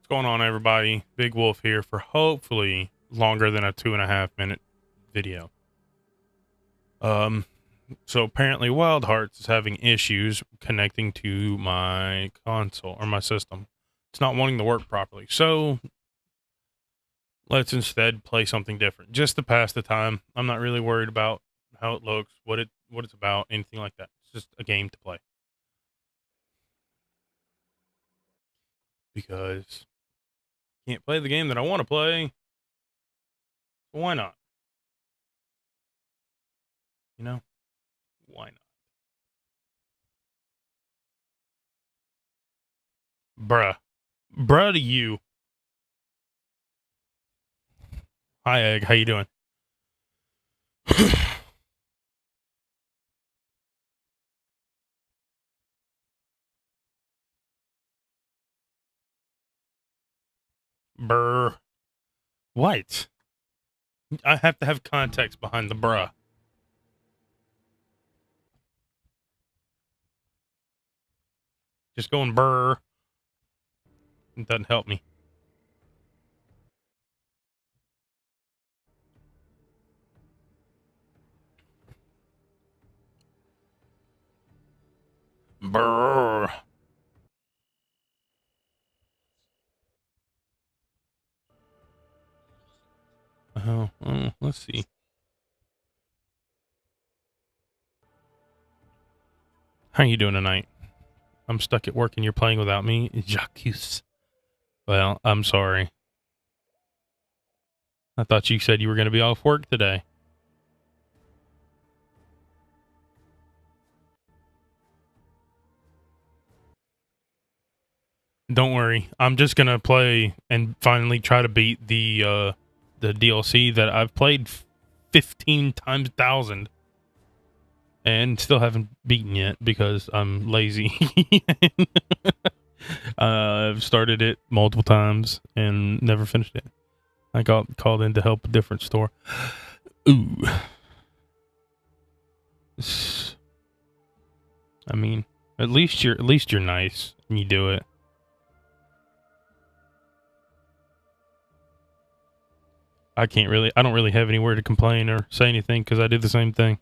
What's going on, everybody? Big Wolf here for hopefully longer than a 2.5 minute video. So apparently Wild Hearts is having issues connecting to my console or my system. It's not wanting to work properly. So let's instead play something different just to pass the time. I'm not really worried about how it looks, what it's about, anything like that. It's just a game to play. Because I can't play the game that I want to play. So why not? You know? Why not? Bruh. Bruh to you. Hi, Egg. How you doing? Brr. What? I have to have context behind the bruh. Just going brr. It doesn't help me. Brr. Oh, let's see. How you doing tonight? I'm stuck at work and you're playing without me? Jacques. Well, I'm sorry. I thought you said you were going to be off work today. Don't worry. I'm just going to play and finally try to beat the DLC that I've played 15 times 1,000 and still haven't beaten yet because I'm lazy. I've started it multiple times and never finished it. I got called in to help a different store. Ooh. I mean, at least you're nice and you do it. I don't really have anywhere to complain or say anything because I did the same thing.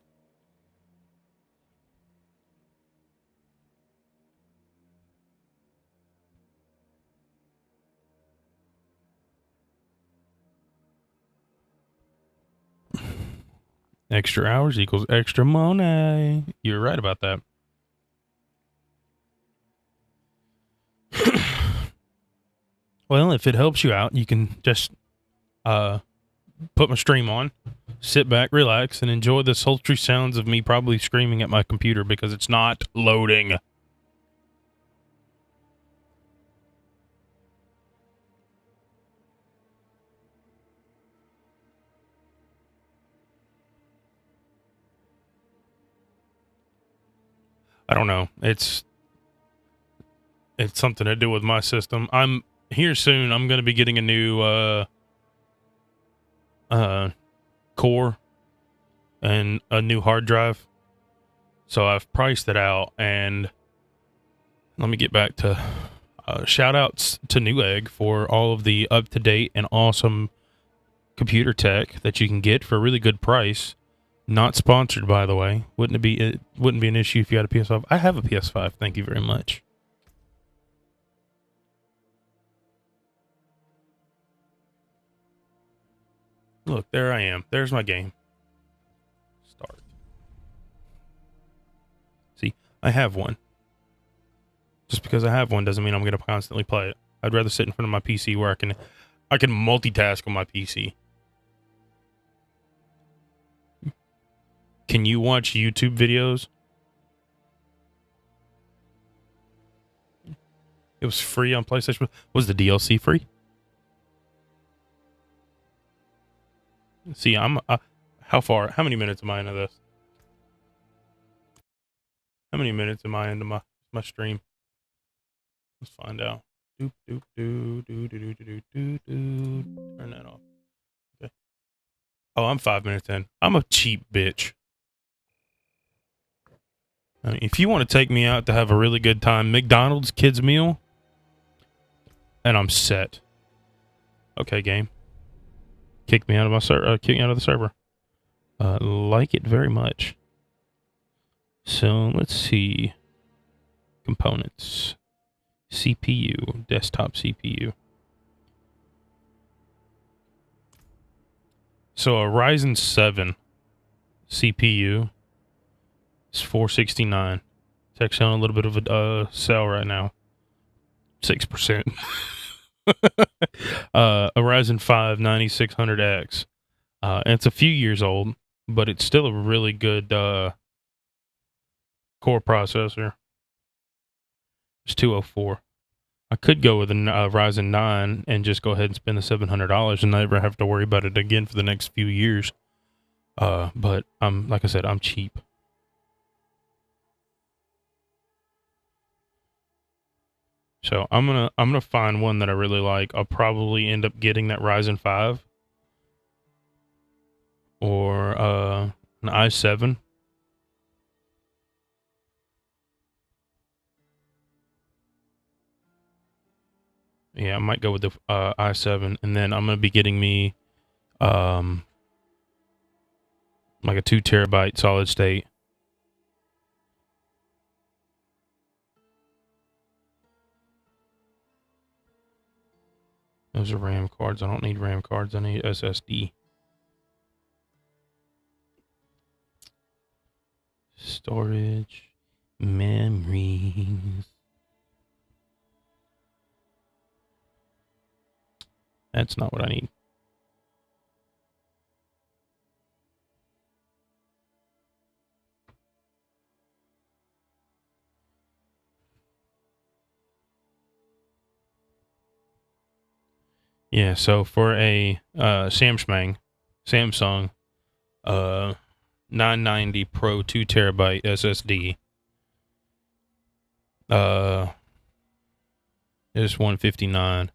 Extra hours equals extra money. You're right about that. Well, if it helps you out, you can just put my stream on, sit back, relax, and enjoy the sultry sounds of me probably screaming at my computer because it's not loading. I don't know. It's something to do with my system. I'm here soon. I'm going to be getting a new core and a new hard drive. So I've priced it out, and let me get back to shout outs to Newegg for all of the up to date and awesome computer tech that you can get for a really good price. Not sponsored, by the way. It wouldn't be an issue if you had a PS5. I have a PS5. Thank you very much. Look, there I am. There's my game. Start. See, I have one. Just because I have one doesn't mean I'm going to constantly play it. I'd rather sit in front of my PC where I can multitask on my PC. Can you watch YouTube videos? It was free on PlayStation. Was the DLC free? See, I'm how many minutes am I into this? How many minutes am I into my stream? Let's find out. Doop doop doo doo doo doo doo doo. Turn that off. Okay. Oh, I'm 5 minutes in. I'm a cheap bitch. I mean, if you want to take me out to have a really good time, McDonald's kids meal, and I'm set. Okay, game. Kick me out of my kick me out of the server. Like it very much. So let's see. Components. CPU. Desktop CPU. So a Ryzen 7 CPU is $469. It's actually on a little bit of a sale right now. 6%. A Ryzen 5 9600X. And it's a few years old, but it's still a really good core processor. It's 204. I could go with a Ryzen 9 and just go ahead and spend the $700 and never have to worry about it again for the next few years. But like I said, I'm cheap. So I'm gonna find one that I really like. I'll probably end up getting that Ryzen 5 or an i7. Yeah, I might go with the i7, and then I'm gonna be getting me like a 2 terabyte solid state. Those are RAM cards. I don't need RAM cards. I need SSD. Storage, memories. That's not what I need. Yeah, so for a Samsung 990 Pro 2 terabyte SSD is $159.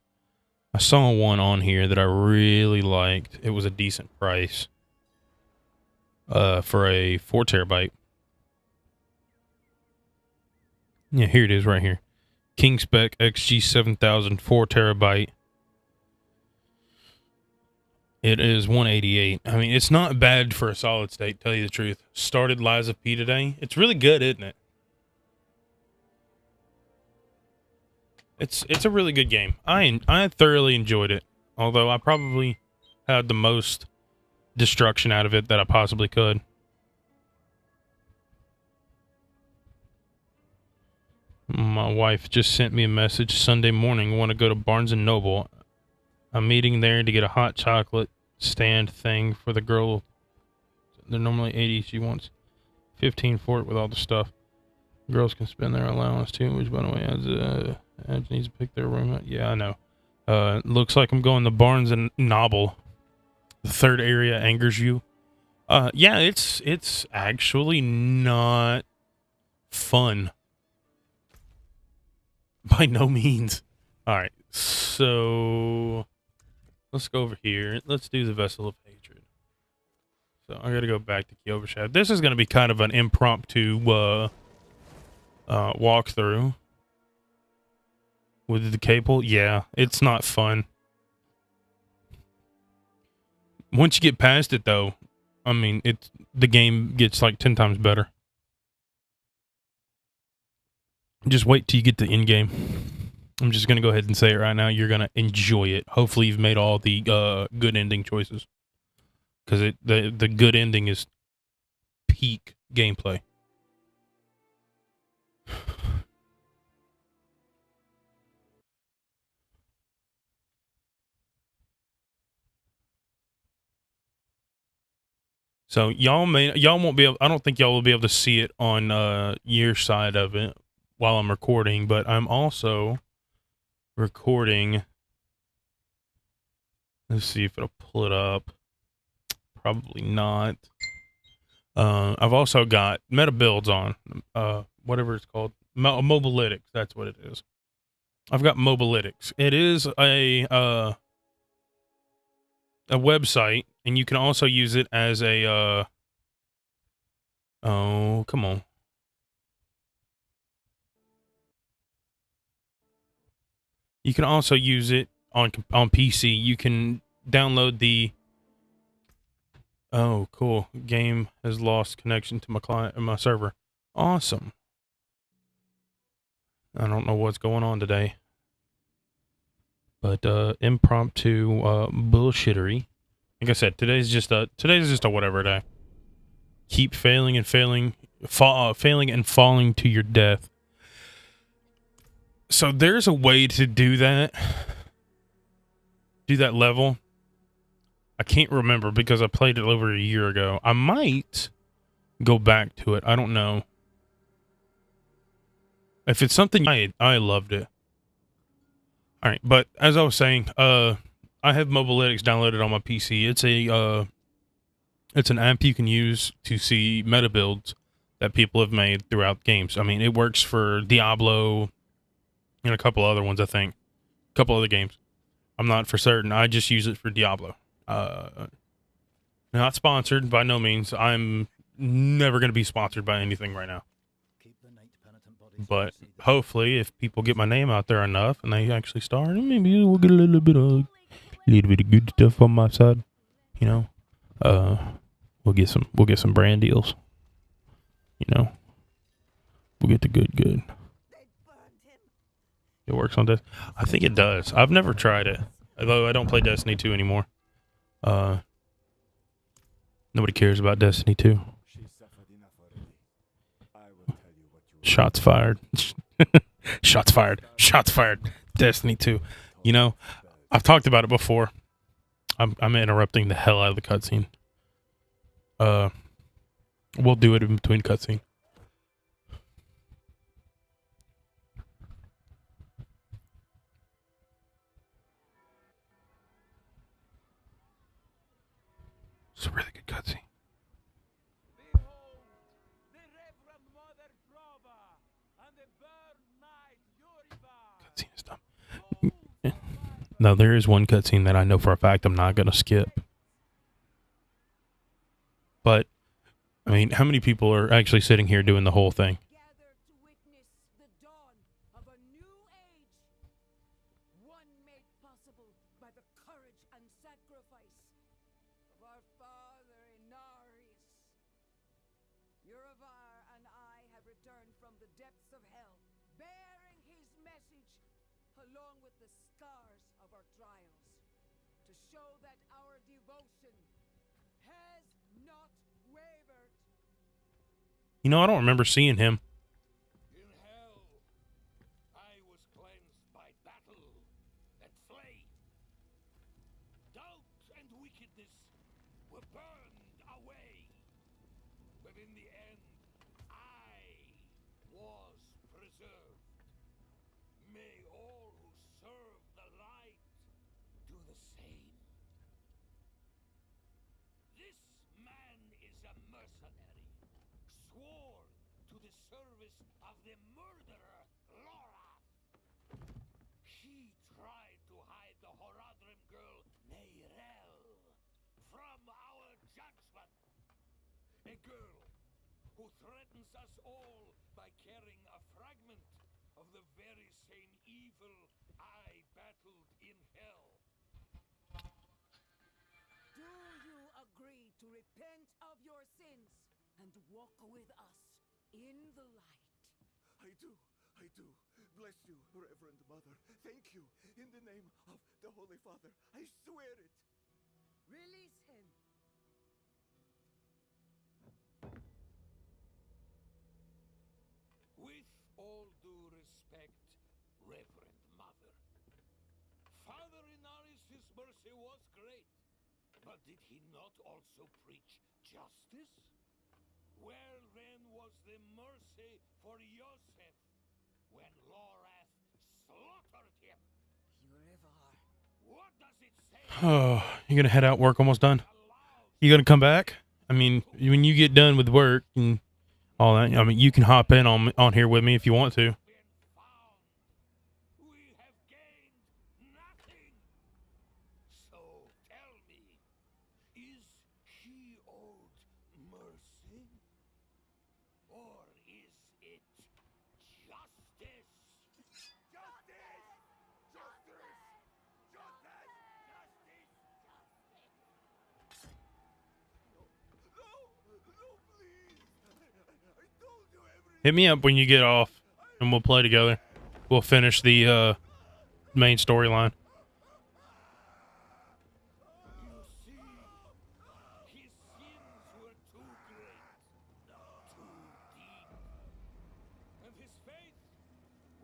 I saw one on here that I really liked. It was a decent price for a 4 terabyte. Yeah, here it is right here. KingSpec XG7000 4 terabyte. It is $188. I mean, it's not bad for a solid state, tell you the truth. Started Lies of P today. It's really good, isn't it? It's a really good game. I thoroughly enjoyed it. Although I probably had the most destruction out of it that I possibly could. My wife just sent me a message Sunday morning. Want to go to Barnes & Noble. I'm meeting there to get a hot chocolate stand thing for the girl. They're normally $80. She wants $15 for it with all the stuff. Girls can spend their allowance too, which by the way adds needs to pick their room out. Yeah, I know. Looks like I'm going to Barnes & Noble. The third area angers you. Yeah, it's actually not fun. By no means. All right, so let's go over here. Let's do the Vessel of Hatred. So I got to go back to Kyovashad. This is going to be kind of an impromptu walkthrough with the cable. Yeah, it's not fun. Once you get past it, though, I mean, the game gets like 10 times better. Just wait till you get to the end game. I'm just gonna go ahead and say it right now. You're gonna enjoy it. Hopefully, you've made all the good ending choices, because the good ending is peak gameplay. So y'all won't be able. I don't think y'all will be able to see it on your side of it while I'm recording, but I'm also recording. Let's see if it'll pull it up. Probably not. I've also got meta builds on, whatever it's called, Mobalytics. That's what it is. I've got Mobalytics. It is a website, and you can also use it as a oh, come on. You can also use it on PC. You can download the. Oh, cool! Game has lost connection to my client and my server. Awesome. I don't know what's going on today, but impromptu bullshittery. Like I said, today's just a whatever day. Keep failing and failing, failing and falling to your death. So there's a way to do that. Do that level. I can't remember because I played it over a year ago. I might go back to it. I don't know. If it's something I loved it. All right, but as I was saying, I have Mobalytics downloaded on my PC. It's an app you can use to see meta builds that people have made throughout games. I mean, it works for Diablo and a couple other ones, I think. A couple other games. I'm not for certain. I just use it for Diablo. Not sponsored by no means. I'm never going to be sponsored by anything right now. But hopefully, if people get my name out there enough and they actually start, maybe we'll get a little bit of good stuff on my side. You know, we'll get some brand deals. You know, we'll get the good. It works on Destiny. I think it does. I've never tried it, although I don't play Destiny 2 anymore. Nobody cares about Destiny 2. Shots fired. Shots fired. Shots fired. Destiny 2. You know, I've talked about it before. I'm interrupting the hell out of the cutscene. We'll do it in between cutscene. It's a really good cutscene. Cutscene is dumb. No, there is one cutscene that I know for a fact I'm not going to skip. But, I mean, how many people are actually sitting here doing the whole thing? You know, I don't remember seeing him. In hell, I was cleansed by battle and flame. Doubt and wickedness were burned away. But in the end, I was preserved. May all who serve the light do the same. This man is a mercenary, sworn to the service of the murderer, Lorath. He tried to hide the Horadrim girl, Neyrelle, from our judgment. A girl who threatens us all by carrying a fragment of the very same evil I battled in hell. Do you agree to repent of your sins and walk with us in the light? I do. Bless you, Reverend Mother. Thank you. In the name of the Holy Father, I swear it. Release him. With all due respect, Reverend Mother, Father Inaris' mercy was great, but did he not also preach justice? Where then was the mercy for Yosef when Lorath slaughtered him? Yurivar. What does it say? Oh, you gonna head out? Work almost done. You gonna come back? I mean, when you get done with work and all that, I mean, you can hop in on here with me if you want to. Been found. We have gained nothing. So tell me, is he owed mercy? Or is it justice? Justice! Hit me up when you get off, and we'll play together. We'll finish the main storyline. You see, his sins were too great, too deep, and his faith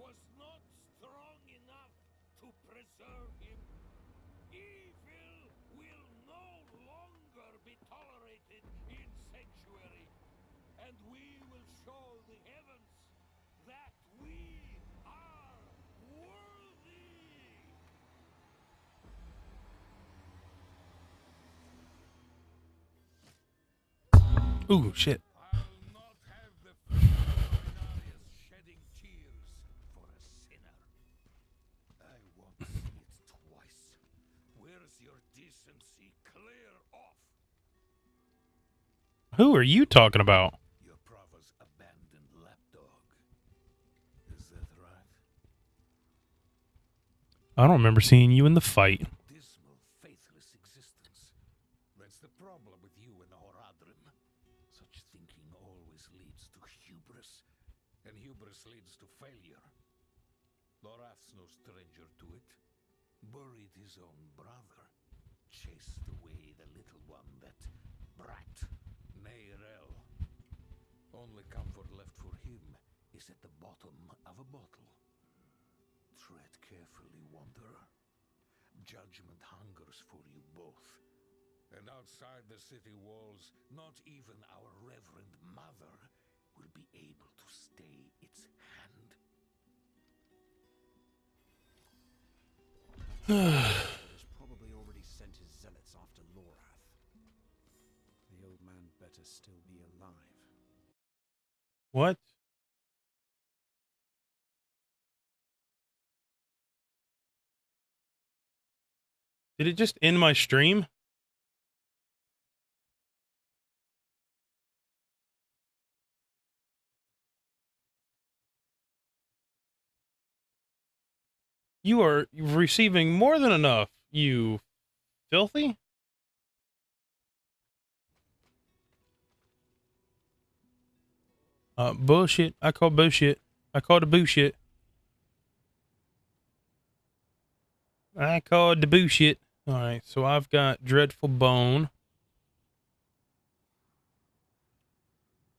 was not strong enough to preserve him. Evil will no longer be tolerated in Sanctuary, and we will show the heavens that we are worthy. Ooh, shit. I'll not have the Inarius shedding tears for a sinner. I won't see it twice. Where's your decency? Clear off. Who are you talking about? Your Prava's abandoned lapdog. Is that right? I don't remember seeing you in the fight. Dismal, faithless existence. That's the problem with you and Horadrim. Such thinking always leads to hubris, and hubris leads to failure. Lorath's no stranger to it. Buried his own brother. Chased away the little one, that brat, Neyrel. Only comfort left for him is at the bottom of a bottle. Tread carefully, Wanderer. Judgment hungers for you both. And outside the city walls, not even our Reverend Mother will be able to stay its hand. Has probably already sent his zealots after Lorath. The old man better still be alive. What? Did it just end my stream? You are receiving more than enough, you filthy. Bullshit. I call bullshit. I call the bullshit. I called the bullshit. Alright, so I've got Dreadful Bone.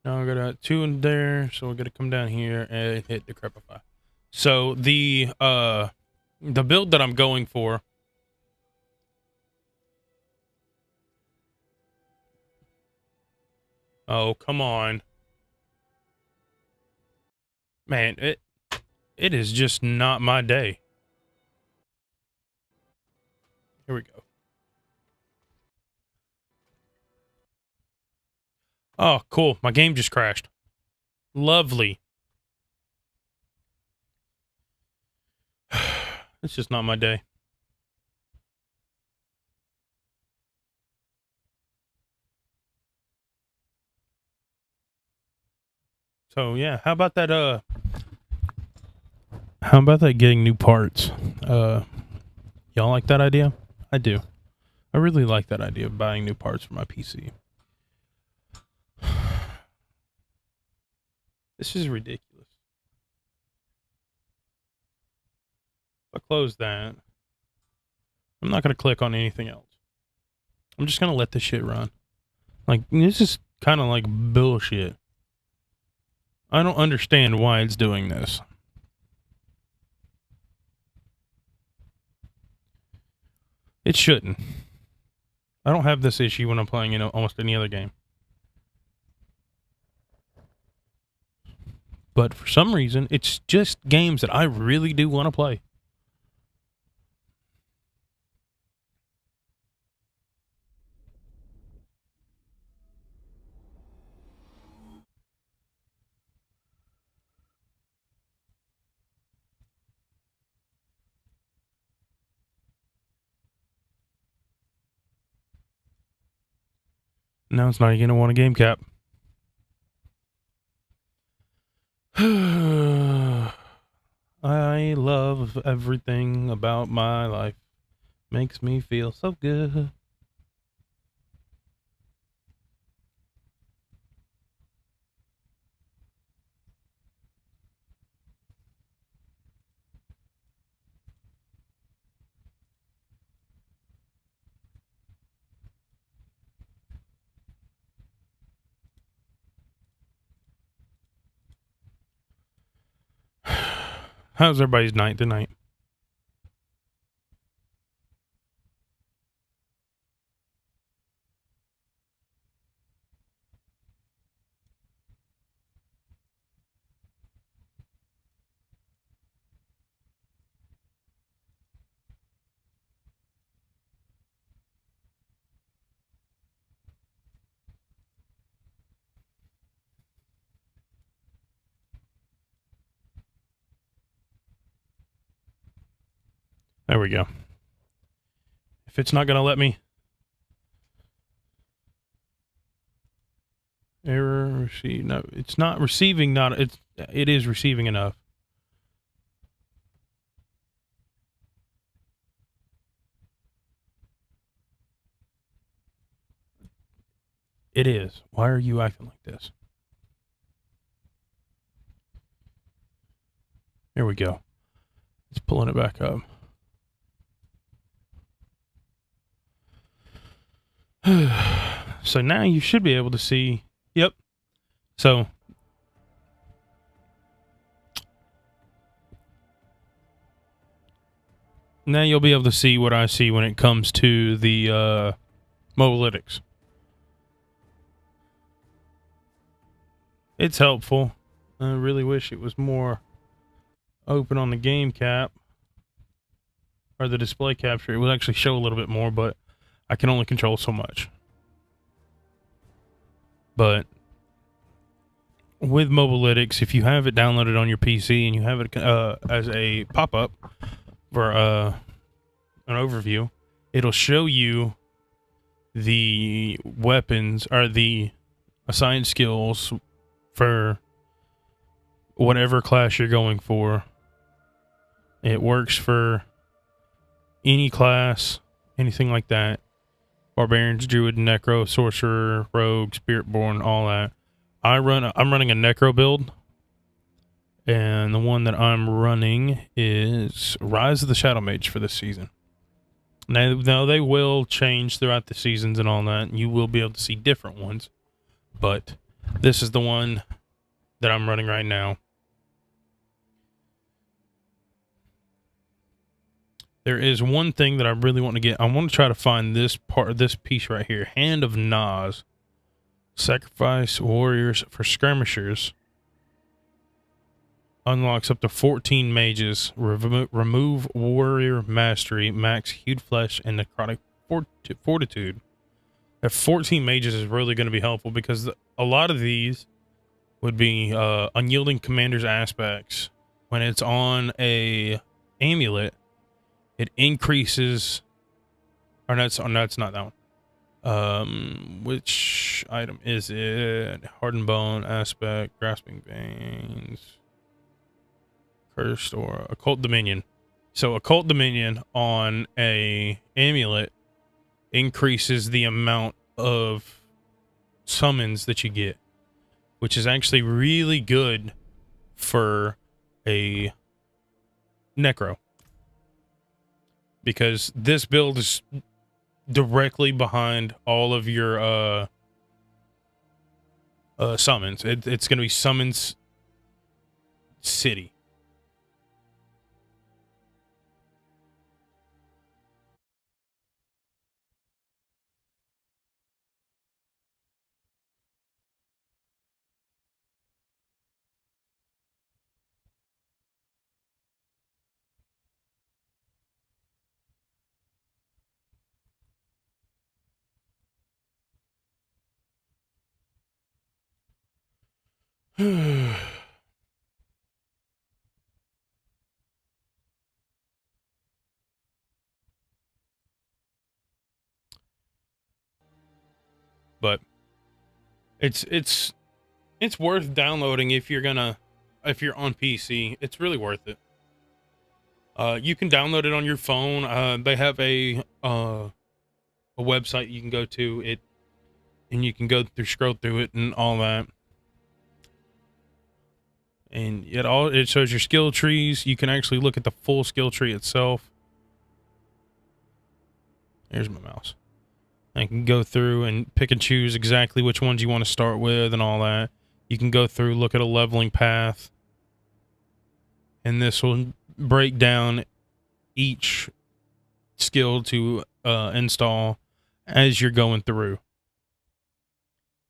Now I got 2 in there, so we're gonna come down here and hit Decrepify. So the build that I'm going for. Oh, come on. Man, it is just not my day. Here we go. Oh, cool. My game just crashed. Lovely. It's just not my day. So, yeah, how about that getting new parts? Y'all like that idea? I do. I really like that idea of buying new parts for my PC. This is ridiculous. If I close that, I'm not going to click on anything else. I'm just going to let this shit run. Like, this is kind of like bullshit. I don't understand why it's doing this. It shouldn't. I don't have this issue when I'm playing in almost any other game. But for some reason, it's just games that I really do want to play. Now it's not even going to want a game cap. I love everything about my life. Makes me feel so good. How's everybody's night tonight? There we go. If it's not going to let me... Error receive. No, it's not receiving. It is receiving enough. It is. Why are you acting like this? Here we go. It's pulling it back up. So now you should be able to see. Yep. So now you'll be able to see what I see when it comes to the Mobalytics. It's helpful. I really wish it was more open on the game cap or the display capture. It would actually show a little bit more, but I can only control so much. But with Mobalytics, if you have it downloaded on your PC and you have it as a pop-up for an overview, it'll show you the weapons or the assigned skills for whatever class you're going for. It works for any class, anything like that. Barbarians, Druid, Necro, Sorcerer, Rogue, Spiritborn, all that. I'm running a Necro build, and the one that I'm running is Rise of the Shadow Mage for this season. Now they will change throughout the seasons and all that, and you will be able to see different ones, but this is the one that I'm running right now. There is one thing that I really want to get. I want to try to find this piece right here. Hand of Nas. Sacrifice warriors for skirmishers. Unlocks up to 14 mages. Remove warrior mastery. Max hewed flesh and necrotic fortitude. That 14 mages is really going to be helpful because a lot of these would be unyielding commander's aspects. When it's on a amulet, it increases, or that's not that one. Which item is it? Hardened bone, aspect, grasping veins, cursed, or occult dominion. So occult dominion on a amulet increases the amount of summons that you get, which is actually really good for a necro. Because this build is directly behind all of your summons. It's going to be Summons City. But it's worth downloading if you're on PC. It's really worth it. You can download it on your phone. They have a website you can go to it, and you can scroll through it and all that. And it shows your skill trees. You can actually look at the full skill tree itself. Here's my mouse. I can go through and pick and choose exactly which ones you want to start with and all that. You can go through, look at a leveling path. and this will break down each skill to install as you're going through.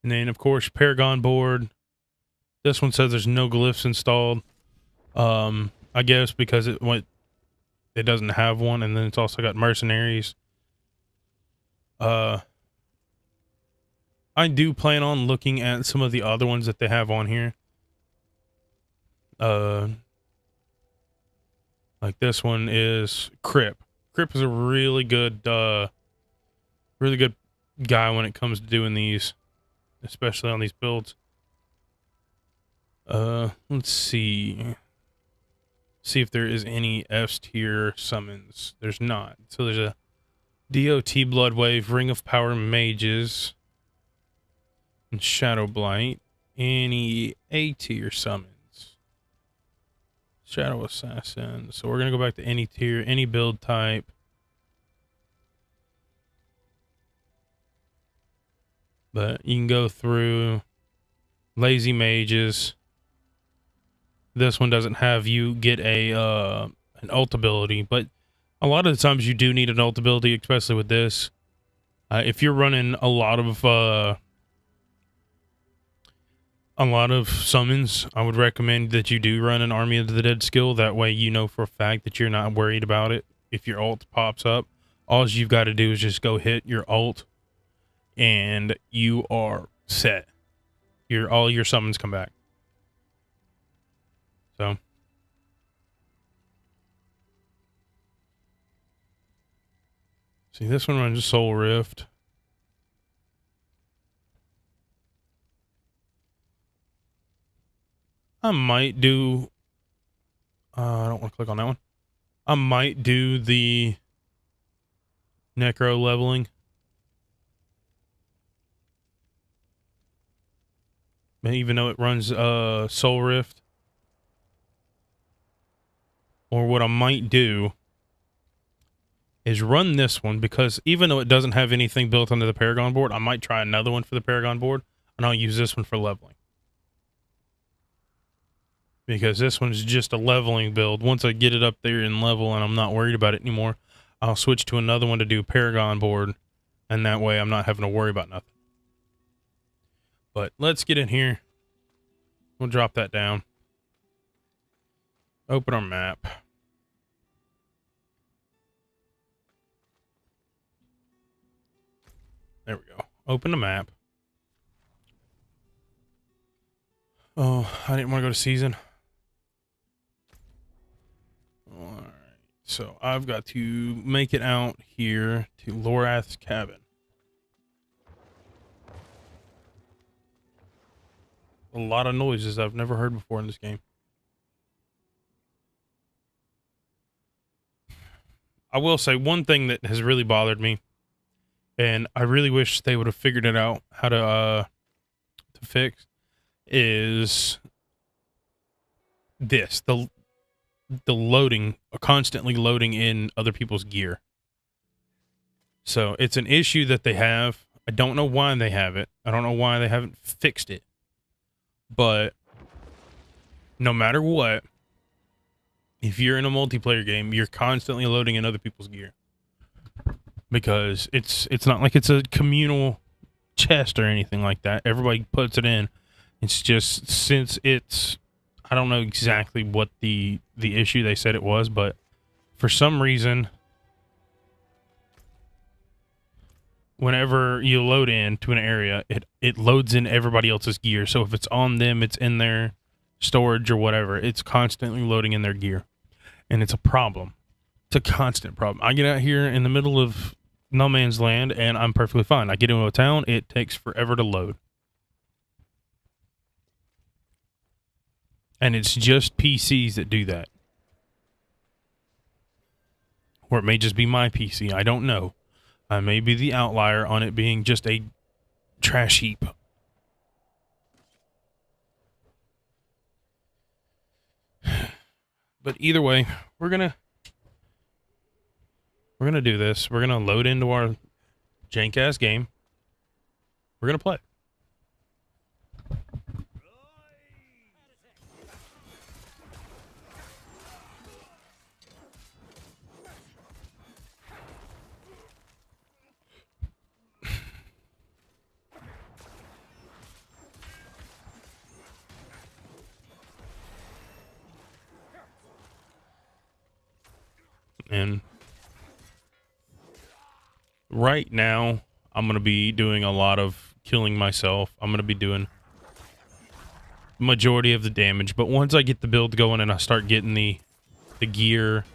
And then, of course, Paragon board. This one says there's no glyphs installed. I guess because it doesn't have one, and then it's also got mercenaries. I do plan on looking at some of the other ones that they have on here. Like this one is Crip. Crip is a really good guy when it comes to doing these, especially on these builds. Let's see if there is any S tier summons. There's not. So there's a DOT Bloodwave, Ring of Power Mages, and Shadow Blight. Any A tier summons. Shadow Assassin. So we're gonna go back to any tier, any build type. But you can go through Lazy Mages. This one doesn't have you get an ult ability, but a lot of the times you do need an ult ability, especially with this. If you're running a lot of summons, I would recommend that you do run an Army of the Dead skill. That way you know for a fact that you're not worried about it. If your ult pops up, all you've got to do is just go hit your ult, and you are set. All your summons come back. So see, this one runs Soul Rift. I might do I don't want to click on that one. I might do the Necro leveling. Even though it runs Soul Rift. Or what I might do is run this one, because even though it doesn't have anything built onto the Paragon board, I might try another one for the Paragon board, and I'll use this one for leveling. Because this one's just a leveling build. Once I get it up there in level and I'm not worried about it anymore, I'll switch to another one to do Paragon board, and that way I'm not having to worry about nothing. But let's get in here. We'll drop that down. Open our map. There we go. Open the map. Oh, I didn't want to go to season. Alright. So I've got to make it out here to Lorath's cabin. A lot of noises I've never heard before in this game. I will say one thing that has really bothered me, and I really wish they would have figured it out how to fix, is this: the loading, constantly loading in other people's gear. So it's an issue that they have. I don't know why they have it. I don't know why they haven't fixed it. But no matter what, if you're in a multiplayer game, you're constantly loading in other people's gear. Because it's not like it's a communal chest or anything like that. Everybody puts it in. It's just, since it's, I don't know exactly what the issue they said it was, but for some reason, whenever you load into an area, it loads in everybody else's gear. So if it's on them, it's in their storage or whatever, it's constantly loading in their gear. And it's a problem. It's a constant problem. I get out here in the middle of no man's land and I'm perfectly fine. I get into a town, it takes forever to load. And it's just PCs that do that. Or it may just be my PC. I don't know. I may be the outlier on it being just a trash heap. But either way, we're gonna do this. We're gonna load into our jank ass game. We're gonna play. And right now, I'm going to be doing a lot of killing myself. I'm going to be doing majority of the damage. But once I get the build going and I start getting the gear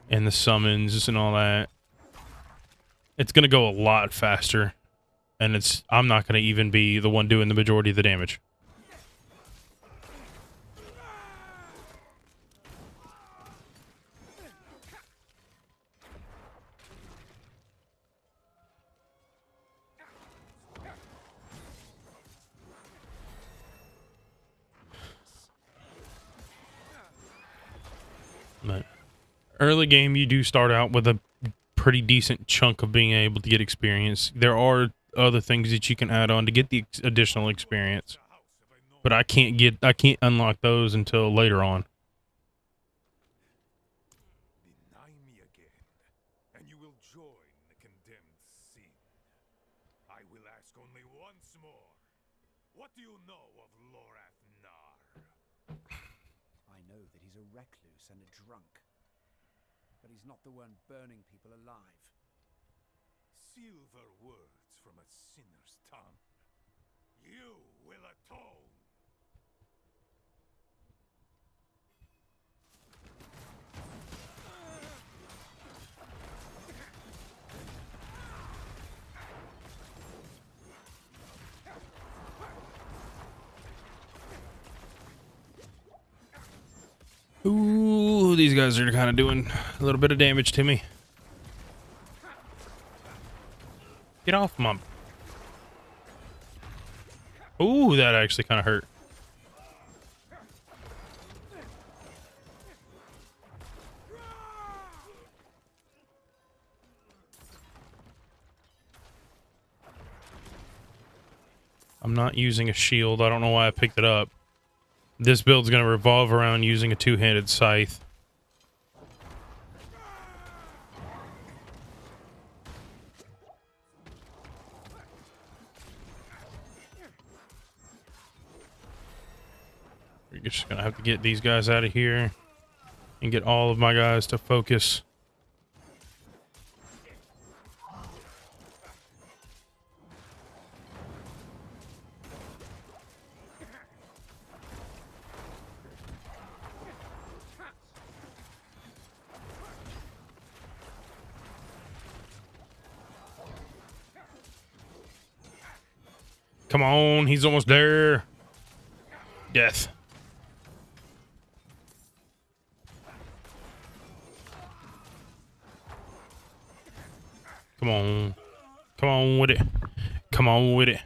and the summons and all that, it's going to go a lot faster. And I'm not going to even be the one doing the majority of the damage. But early game, you do start out with a pretty decent chunk of being able to get experience. There are other things that you can add on to get the additional experience, but I can't unlock those until later on. Deny me again, and you will join the condemned sin. I will ask only once more. What do you know of Lorath Nar? I know that he's a recluse and a drunk. But he's not the one burning people alive. Silver words from a sinner's tongue. You will atone. Ooh, these guys are kind of doing a little bit of damage to me. Get off, Mom. Ooh, that actually kind of hurt. I'm not using a shield. I don't know why I picked it up. This build's going to revolve around using a two-handed scythe. We're just going to have to get these guys out of here and get all of my guys to focus. Come on, he's almost there. Death. Come on. Come on with it. Come on with it.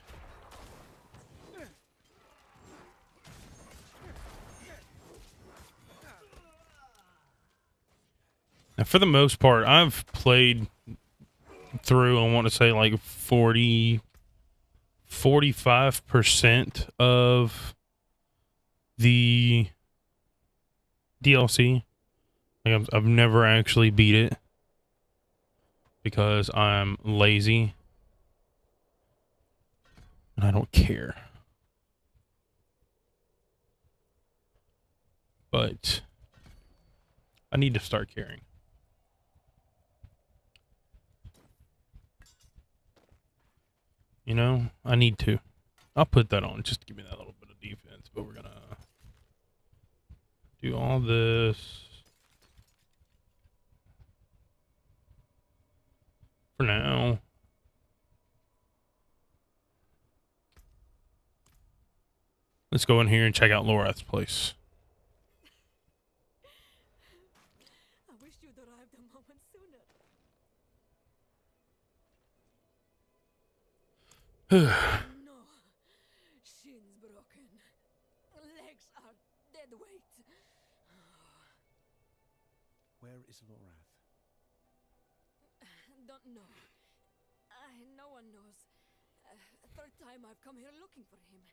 Now, for the most part, I've played through, I want to say like 45% of the DLC. Like I've never actually beat it because I'm lazy and I don't care. But I need to start caring. You know, I need to. I'll put that on just to give me that little bit of defense, but we're gonna do all this for now. Let's go in here and check out Lorath's place. I wish you'd arrived a moment sooner. No. Shins broken. Legs are dead weight. Where is Lorath? Don't know. No one knows. Third time I've come here looking for him.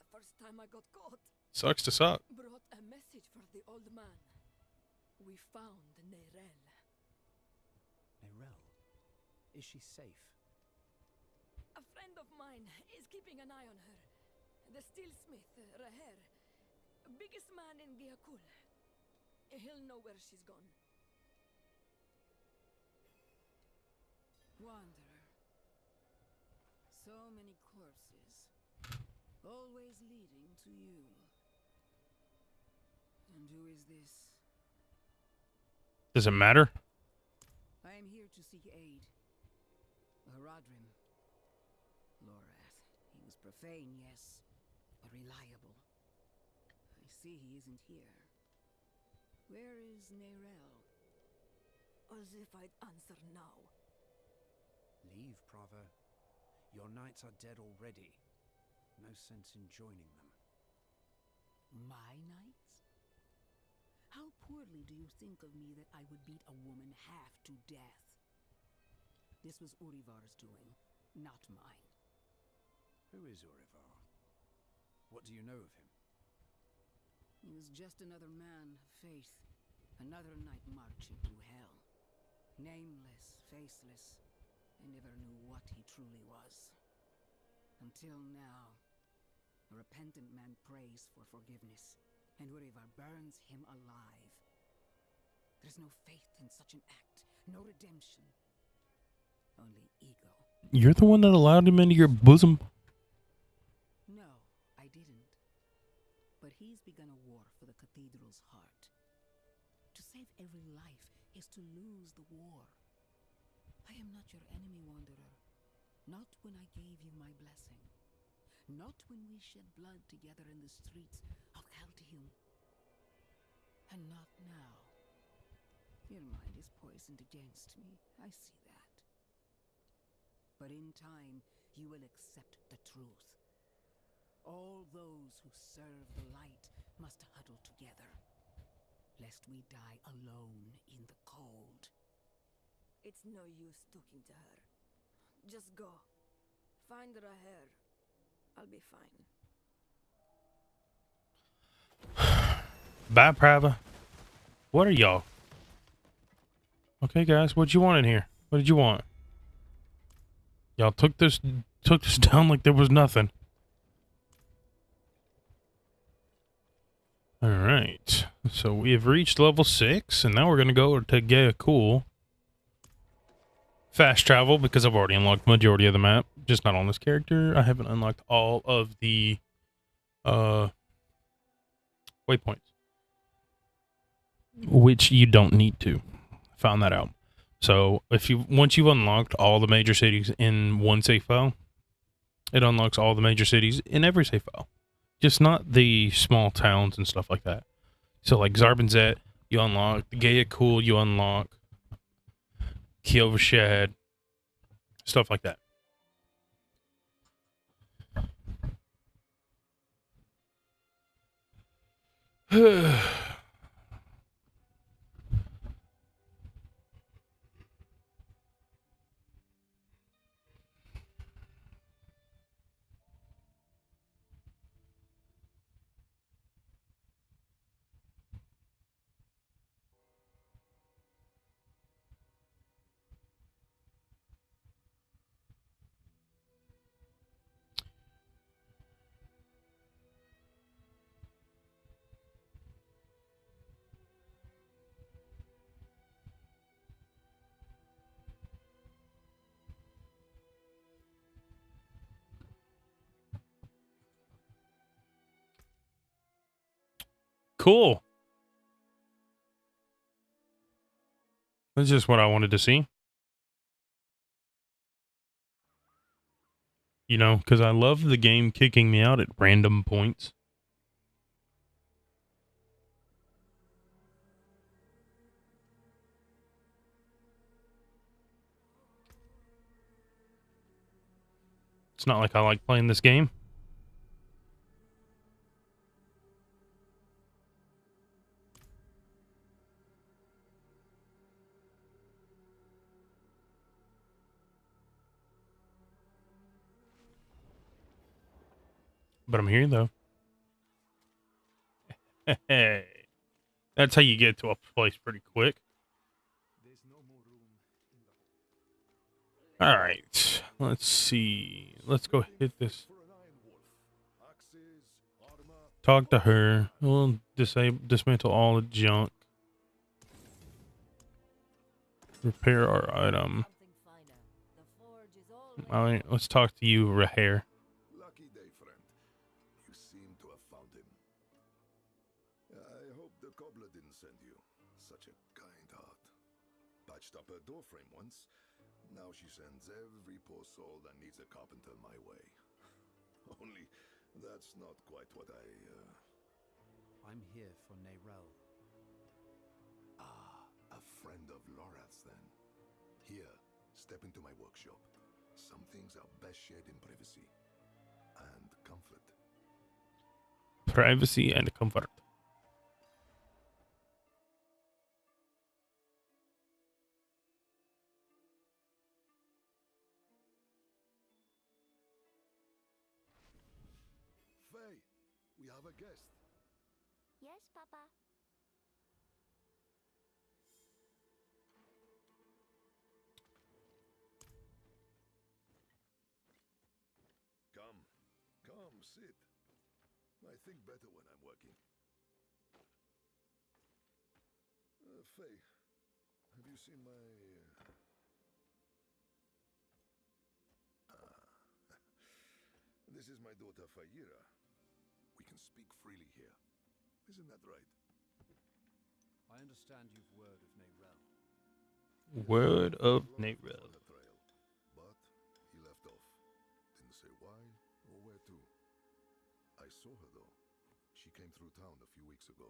First time I got caught. Sucks to suck. Brought a message for the old man. We found Neyrelle. Neyrelle? Is she safe? A friend of mine is keeping an eye on her. The steelsmith, Raher. Biggest man in Giakul. He'll know where she's gone. Wanderer. So many corpses, always leading to you. And who is this? Does it matter? I am here to seek aid. Haradrim. Lorath. He was profane, yes, but reliable. I see he isn't here. Where is Neyrelle? As if I'd answer now. Leave, Prava. Your knights are dead already. No sense in joining them. My knights? How poorly do you think of me that I would beat a woman half to death? This was Urivar's doing, not mine. Who is Urivar? What do you know of him? He was just another man of faith, another knight marching to hell. Nameless, faceless, I never knew what he truly was. Until now, a repentant man prays for forgiveness, and Urivar burns him alive. There's no faith in such an act, no redemption. Only ego. You're the one that allowed him into your bosom. No, I didn't. But he's begun a war for the cathedral's heart. To save every life is to lose the war. I am not your enemy, Wanderer. Not when I gave you my blessing. Not when we shed blood together in the streets of Caldeum. And not now. Your mind is poisoned against me. I see that. But in time, you will accept the truth. All those who serve the light must huddle together, lest we die alone in the cold. It's no use talking to her. Just go. Find Raher. I'll be fine. Bye, Prava. What are y'all? Okay, guys, what'd you want in here? What did you want? Y'all took this down like there was nothing. All right, so we have reached level 6, and now we're gonna go to Gaia Cool. Fast travel, because I've already unlocked the majority of the map, just not on this character. I haven't unlocked all of the waypoints, which you don't need to. Found that out. So once you've unlocked all the major cities in one save file, it unlocks all the major cities in every save file, just not the small towns and stuff like that. So like Zarbinzet, you unlock. The Gaia Cool, you unlock. Kiovashad, stuff like that. Cool. That's just what I wanted to see. You know, because I love the game kicking me out at random points. It's not like I like playing this game. But I'm here, though. Hey. That's how you get to a place pretty quick. All right. Let's see. Let's go hit this. Talk to her. We'll dismantle all the junk. Repair our item. Something finer. All right, let's talk to you, Raher. Lucky day, friend. You seem to have found him. I hope the cobbler didn't send you. Such a kind heart. Patched up her doorframe once. Now she sends every poor soul that needs a carpenter my way. Only that's not quite what I'm here for Neyrelle. A friend of Lorath's then. Here, step into my workshop. Some things are best shared in privacy. And comfort. Privacy and comfort. Faye, we have a guest. Yes, Papa. Come, sit. I think better when I'm working. Faye, have you seen my... This is my daughter, Fayira. We can speak freely here. Isn't that right? I understand you've word of Neyrelle. Word of Lorath was Neyrelle. on the trail, but he left off. Didn't say why or where to. I saw her though. She came through town a few weeks ago.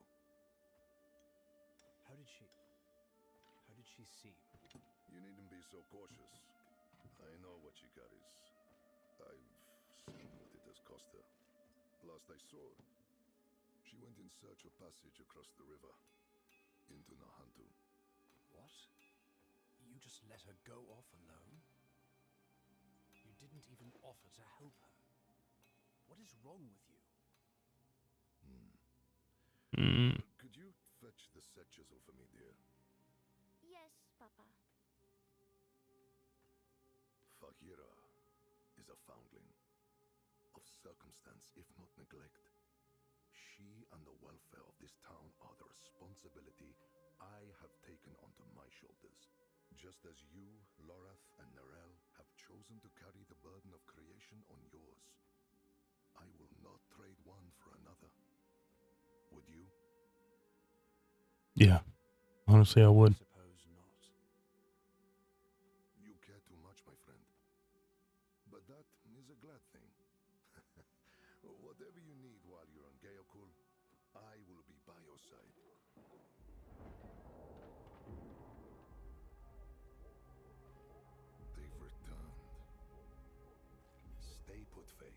How did she seem? You needn't be so cautious. I know what she carries. I've seen what it has cost her. Last I saw her, she went in search of passage across the river into Nahantu. What? You just let her go off alone? You didn't even offer to help her. What is wrong with you? Could you fetch the set chisel for me, dear? Yes, Papa. Fahira is a foundling. Of circumstance, if not neglect. She and the welfare of this town are the responsibility I have taken onto my shoulders. Just as you, Lorath, and Neyrelle have chosen to carry the burden of creation on yours. I will not trade one for another. Would you? Yeah, honestly, I would. Suppose not. You care too much, my friend. But that is a glad thing. Whatever you need while you're on Geokul, I will be by your side. They've returned. Stay put, Faye.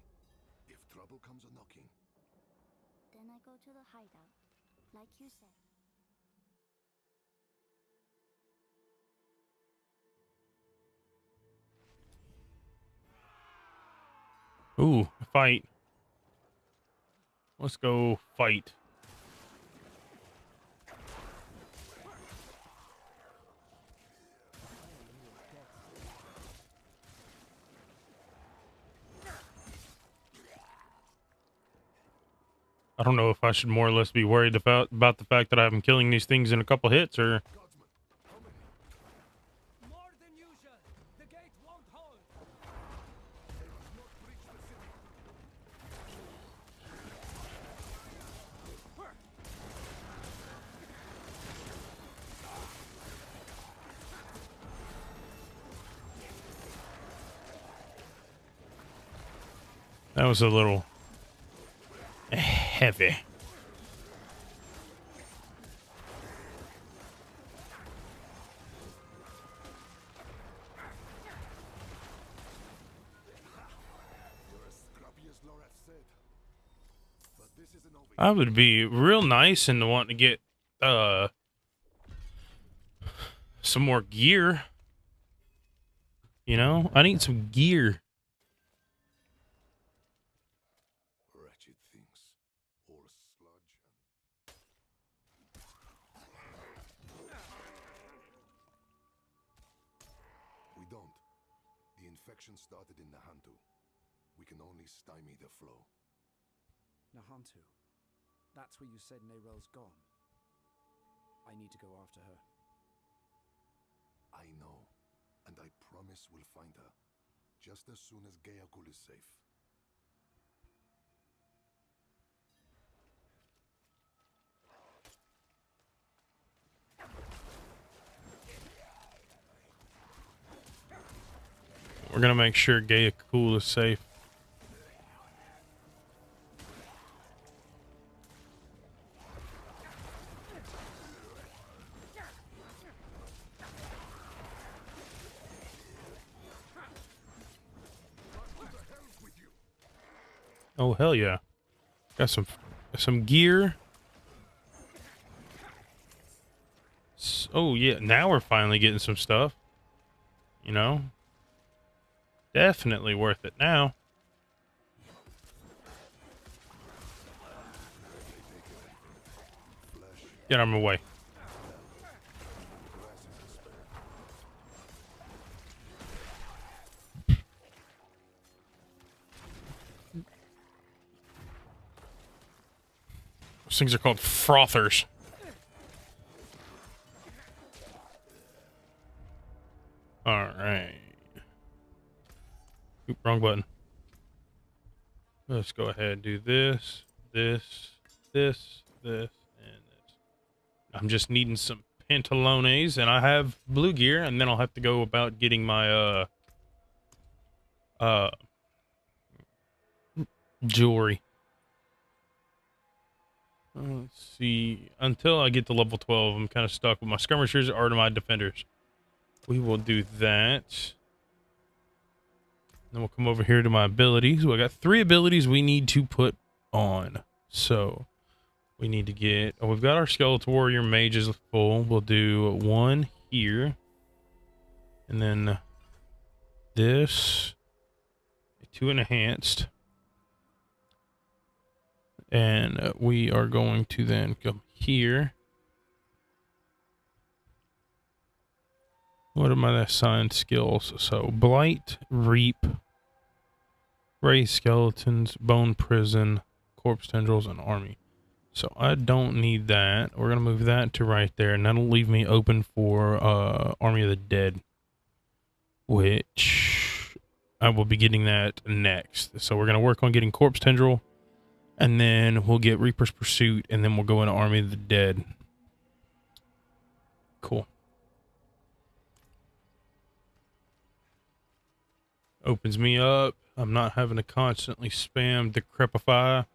If trouble comes a-knocking, Then I go to the hideout, like you said. Ooh, fight. Let's go fight. I don't know if I should more or less be worried about the fact that I'm killing these things in a couple hits, or Guardsman, how many? More than usual. The gate won't hold. They must not breach the city. that was a little heavy. You're as scrappy as Lorath said. But this isn't over I would be real nice and want to get some more gear. You know, I need some gear. Wretched things. All sludge We don't. The infection started in Nahantu. We can only stymie the flow. Nahantu. That's where you said Neyrelle's gone. I need to go after her. I know, and I promise we'll find her. just as soon as Geakul is safe. We're gonna make sure Geakul is safe. Oh hell yeah! Got some gear. Oh yeah, now we're finally getting some stuff. You know, definitely worth it now. Get out of my way. Those things are called frothers. Alright. Oop, wrong button. Let's go ahead and do this, this, this, this, and this. I'm just needing some pantalones, and I have blue gear, and then I'll have to go about getting my, jewelry. Let's see. Until I get to level 12, I'm kind of stuck with my skirmishers or my defenders. We will do that. Then we'll come over here to my abilities. Well, I got 3 abilities we need to put on. So we need to get... Oh, we've got our Skeletal Warrior mages full. We'll do 1 here. And then this. 2 enhanced. And we are going to then come here. What are my assigned skills? So, Blight, Reap, Raise Skeletons, Bone Prison, Corpse Tendrils, and Army. So, I don't need that. We're going to move that to right there, and that'll leave me open for Army of the Dead, which I will be getting that next. So, we're going to work on getting Corpse Tendril. And then we'll get Reaper's Pursuit, and then we'll go into Army of the Dead. Cool. Opens me up. I'm not having to constantly spam Decrepify.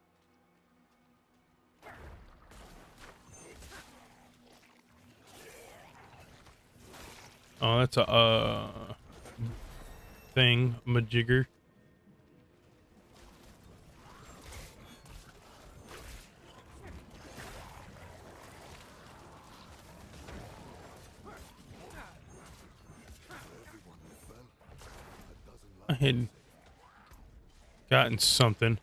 Oh, that's a thing, majigger. I had gotten something.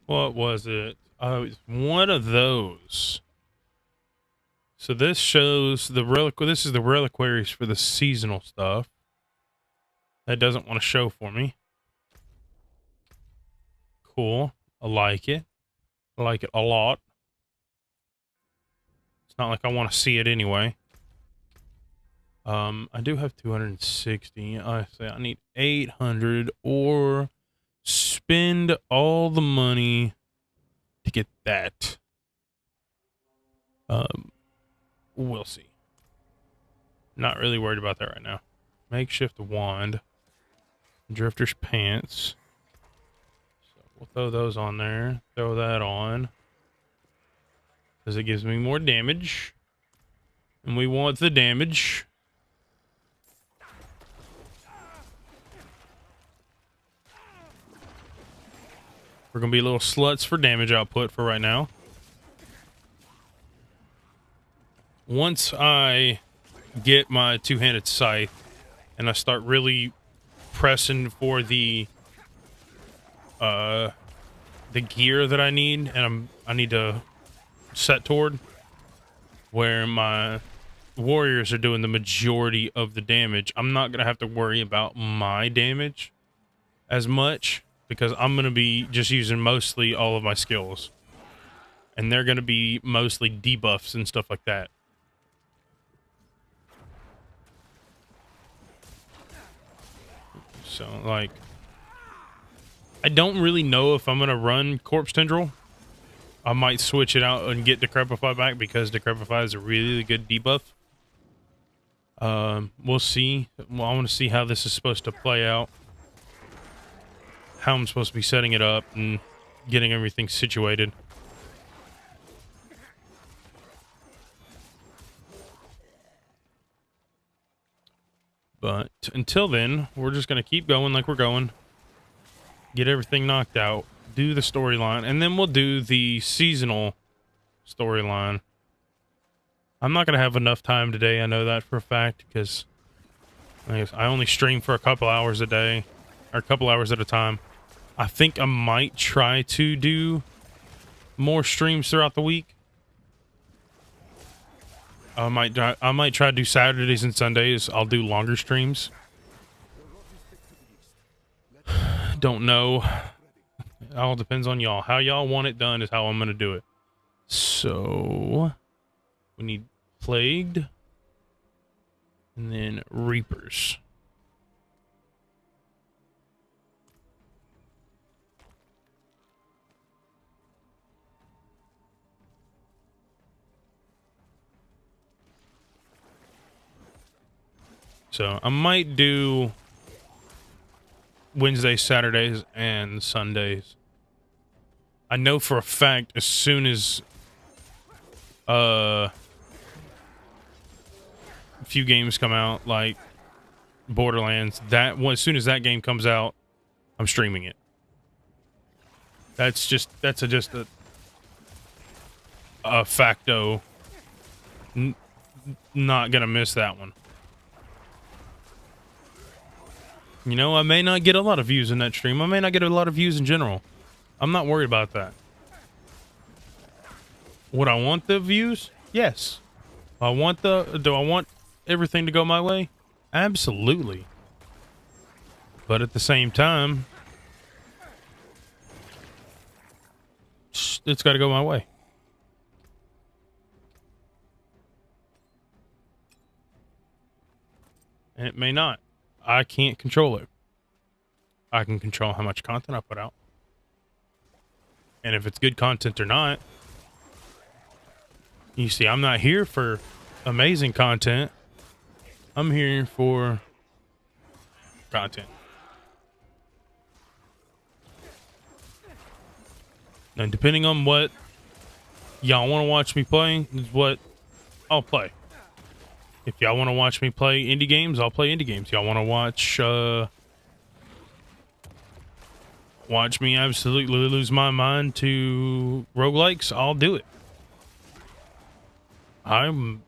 What was it? Oh, it's one of those. So this shows the relic. This is the reliquaries for the seasonal stuff. That doesn't want to show for me. Cool. I like it. I like it a lot. It's not like I want to see it anyway. I do have 260. I say I need 800 or spend all the money to get that. We'll see. Not really worried about that right now. Makeshift wand. Drifter's pants. So we'll throw those on there. Throw that on. Because it gives me more damage. And we want the damage. We're going to be little sluts for damage output for right now. Once I get my two-handed scythe and I start really pressing for the gear that I need, and I need to set toward where my warriors are doing the majority of the damage, I'm not going to have to worry about my damage as much because I'm going to be just using mostly all of my skills. And they're going to be mostly debuffs and stuff like that. So, like, I don't really know if I'm going to run Corpse Tendril. I might switch it out and get Decrepify back because Decrepify is a really good debuff. We'll see. Well, I want to see how this is supposed to play out. How I'm supposed to be setting it up and getting everything situated. But until then, we're just going to keep going like we're going. Get everything knocked out. Do the storyline. And then we'll do the seasonal storyline. I'm not going to have enough time today. I know that for a fact. Because I only stream for a couple hours a day. Or a couple hours at a time. I think I might try to do more streams throughout the week. I might try to do Saturdays and Sundays. I'll do longer streams. Don't know. It all depends on y'all. How y'all want it done is how I'm going to do it. So, we need Plagued. And then Reapers. So I might do Wednesdays, Saturdays, and Sundays. I know for a fact as soon as a few games come out, like Borderlands, as soon as that game comes out, I'm streaming it. That's just a facto. Not gonna miss that one. You know, I may not get a lot of views in that stream. I may not get a lot of views in general. I'm not worried about that. Would I want the views? Yes. Do I want everything to go my way? Absolutely. But at the same time, it's got to go my way. And it may not. I can't control it. I can control how much content I put out. And if it's good content or not. You see, I'm not here for amazing content. I'm here for content. And depending on what y'all want to watch me play is what I'll play. If y'all want to watch me play indie games, I'll play indie games. Y'all want to watch me absolutely lose my mind to roguelikes, I'll do it. I'm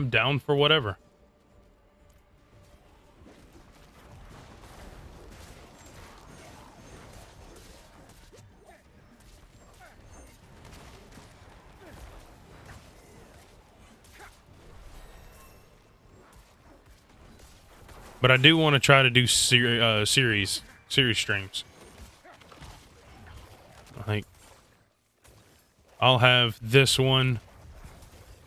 down for whatever. But I do want to try to do series streams. Like, I'll have this one.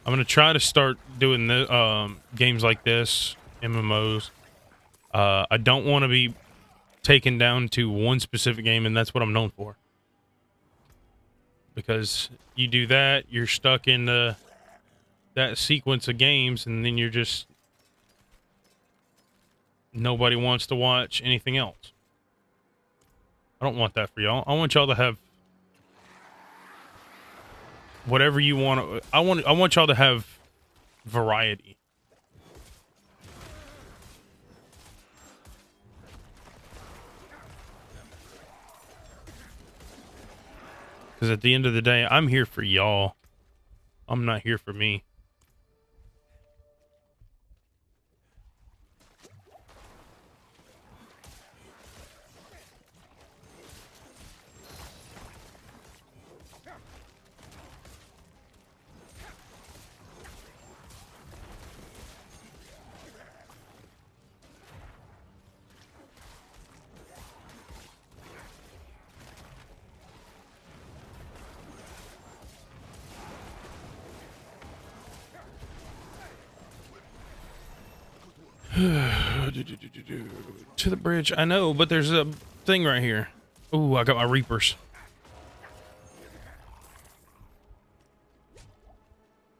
I'm gonna try to start doing the games like this, MMOs. I don't want to be taken down to one specific game, and that's what I'm known for. Because you do that, you're stuck in that sequence of games, and then you're just. Nobody wants to watch anything else. I don't want that for y'all. I want y'all to have whatever you want. I want y'all to have variety. Because at the end of the day, I'm here for y'all. I'm not here for me. To the bridge. I know, but there's a thing right here. Ooh, I got my Reapers.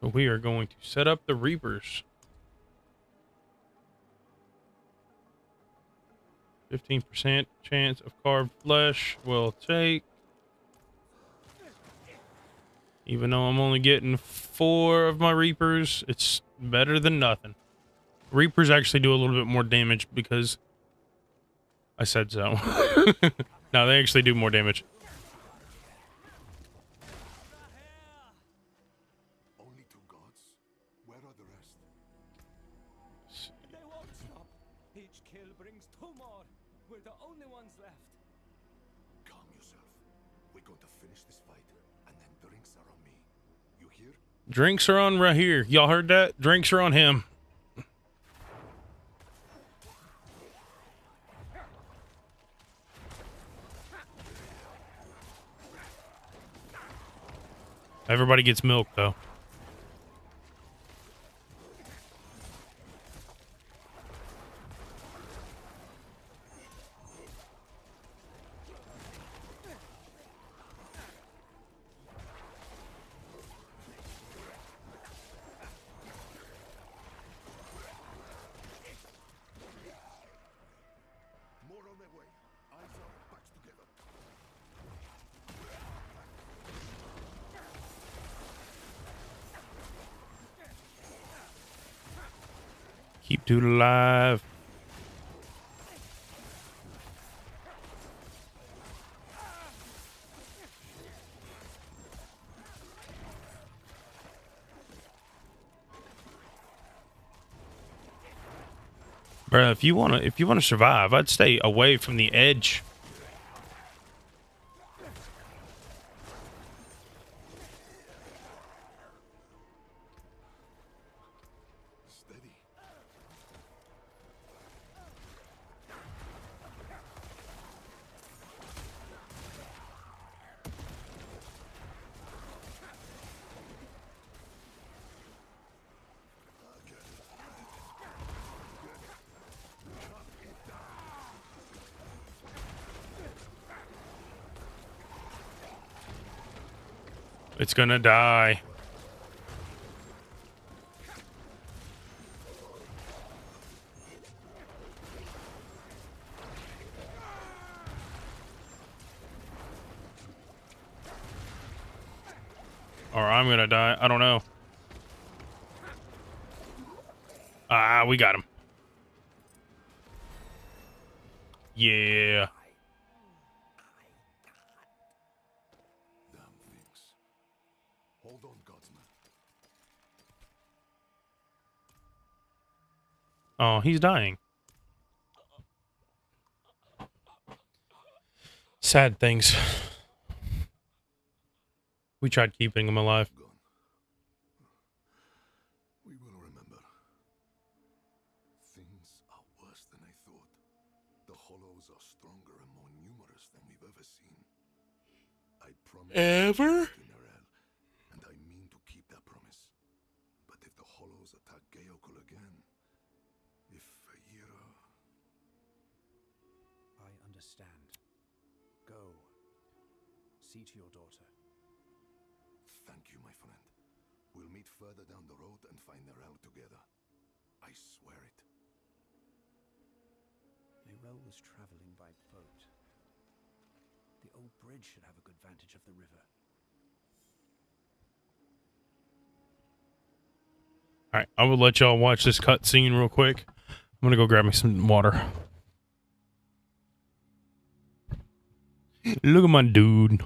So we are going to set up the Reapers. 15% chance of carved flesh will take. Even though I'm only getting 4 of my Reapers, it's better than nothing. Reapers actually do a little bit more damage because I said so. No, they actually do more damage. Only 2 gods? Where are the rest? They won't stop. Each kill brings 2 more. We're the only ones left. Calm yourself. We're going to finish this fight, and then drinks are on me. You hear? Drinks are on right here. Y'all heard that? Drinks are on him. Everybody gets milk, though. More on their way. Eyes up, backs together. Keep dude alive. Bruh, if you wanna survive, I'd stay away from the edge. Steady. It's gonna die. Or I'm gonna die. I don't know. Ah, we got him. Yeah. Damn things. Hold on, godsman. Oh, he's dying. Sad things. We tried keeping him alive. Gone. We will remember. Things are worse than I thought. The Hollows are stronger and more numerous than we've ever seen. I promise Ever? to Nerel, and I mean to keep that promise. But if the Hollows attack Geokul again, if Aira... I understand. Go. See to your daughter. Thank you, my friend. We'll meet further down the road and find Nerel together. I swear it. Nerel was traveling by boat. The old bridge should have a good vantage of the river. Alright, I will let y'all watch this cutscene real quick. I'm gonna go grab me some water. Look at my dude.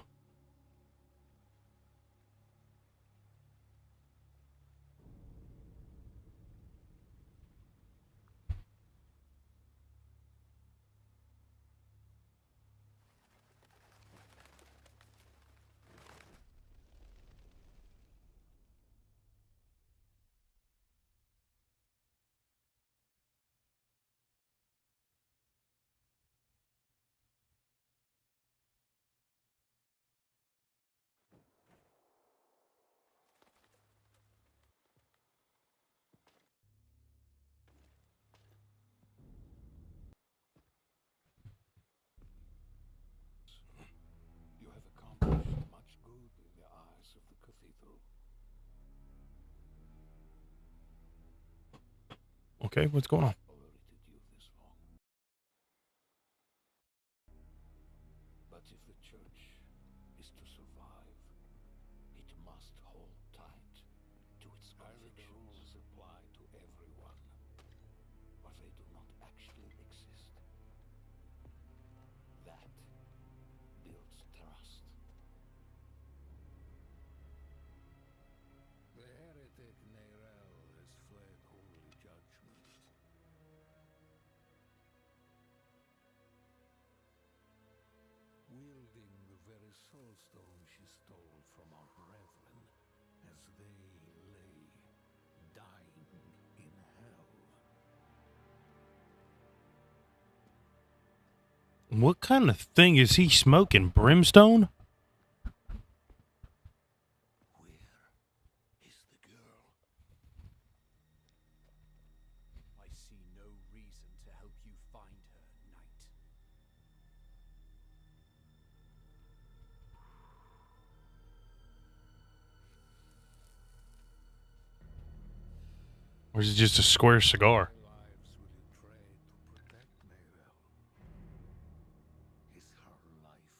Okay, what's going on? Tolerated you this long. But if the church is to survive, it must hold tight to its convictions. Apply to everyone, or they do not actually exist. That builds trust. The heretic Neyrel has fled holy judgment. Wielding the very soulstone she stole from our brethren as they lay dying in hell. What kind of thing is he smoking? Brimstone? Where is the girl? I see no reason to help you find her, Knight. Or is it just a square cigar? What lives will you trade to protect Neyrel? Is her life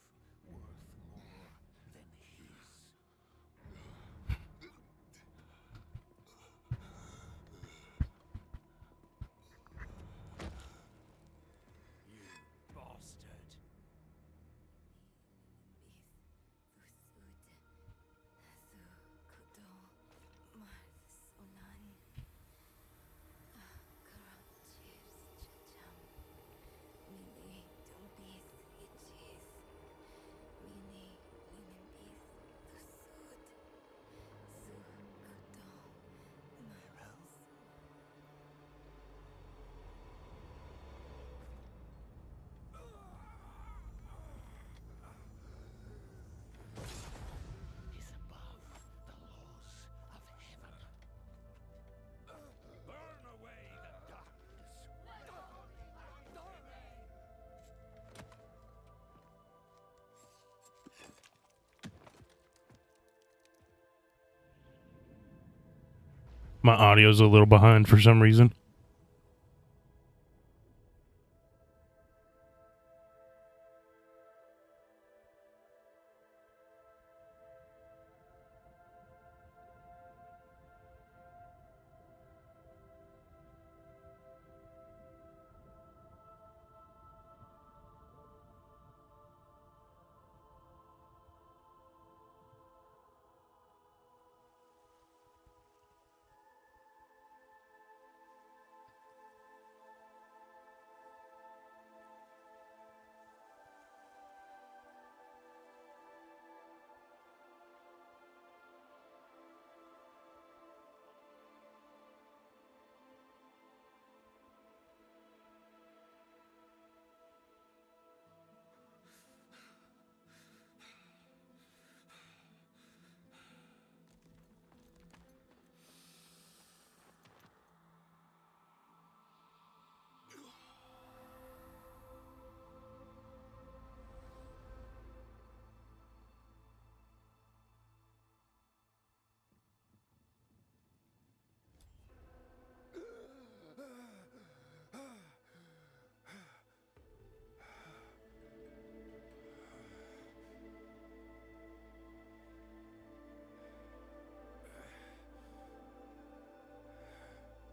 worth more than his? You bastard! Is above the laws of heaven. Burn away the darkness. My audio's a little behind for some reason.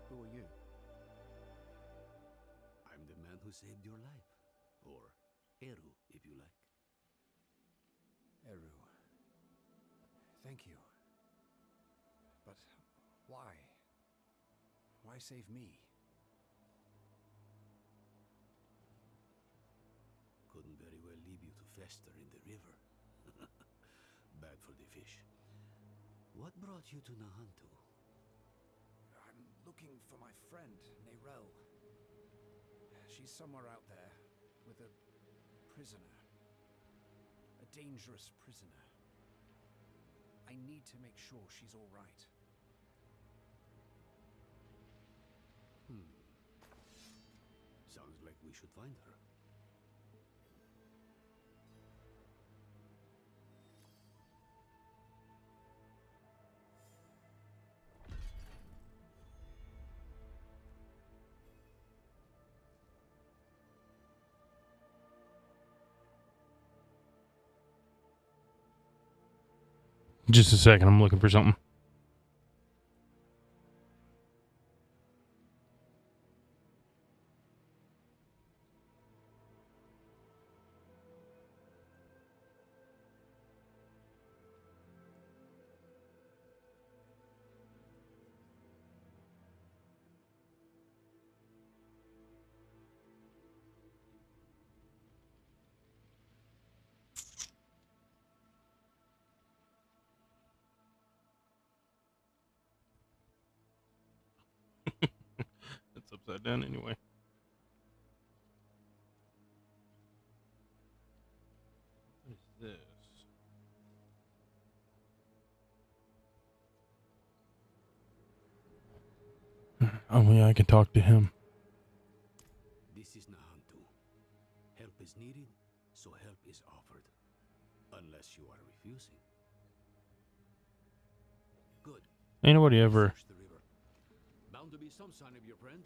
Who are you? I'm the man who saved your life. Or Eru, if you like. Eru. Thank you. But why? Why save me? Couldn't very well leave you to fester in the river. Bad for the fish. What brought you to Nahantu? I'm looking for my friend, Neyrel. She's somewhere out there with a prisoner. A dangerous prisoner. I need to make sure she's all right. Sounds like we should find her. Just a second, I'm looking for something. It's upside down anyway. What is this? Only I can talk to him. This is Nahantu. Help is needed, so help is offered. Unless you are refusing. Good. Ain't nobody ever. Search the river. Bound to be some sign of your friend.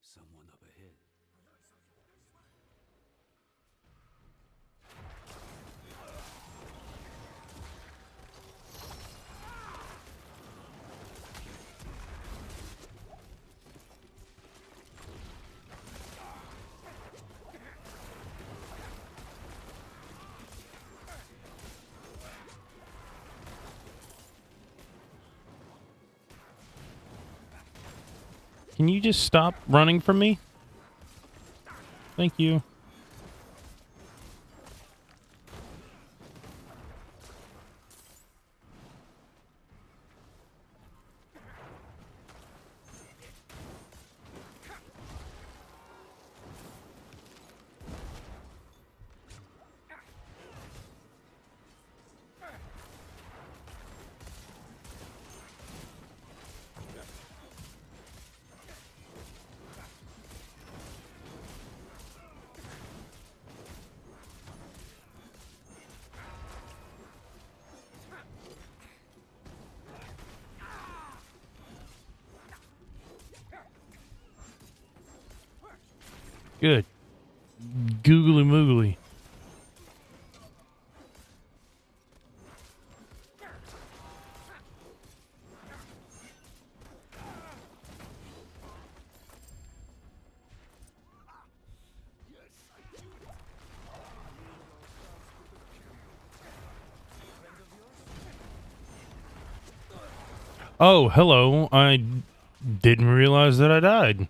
Someone up ahead. Can you just stop running from me? Thank you. Good. Googly moogly. Oh, hello. I didn't realize that I died.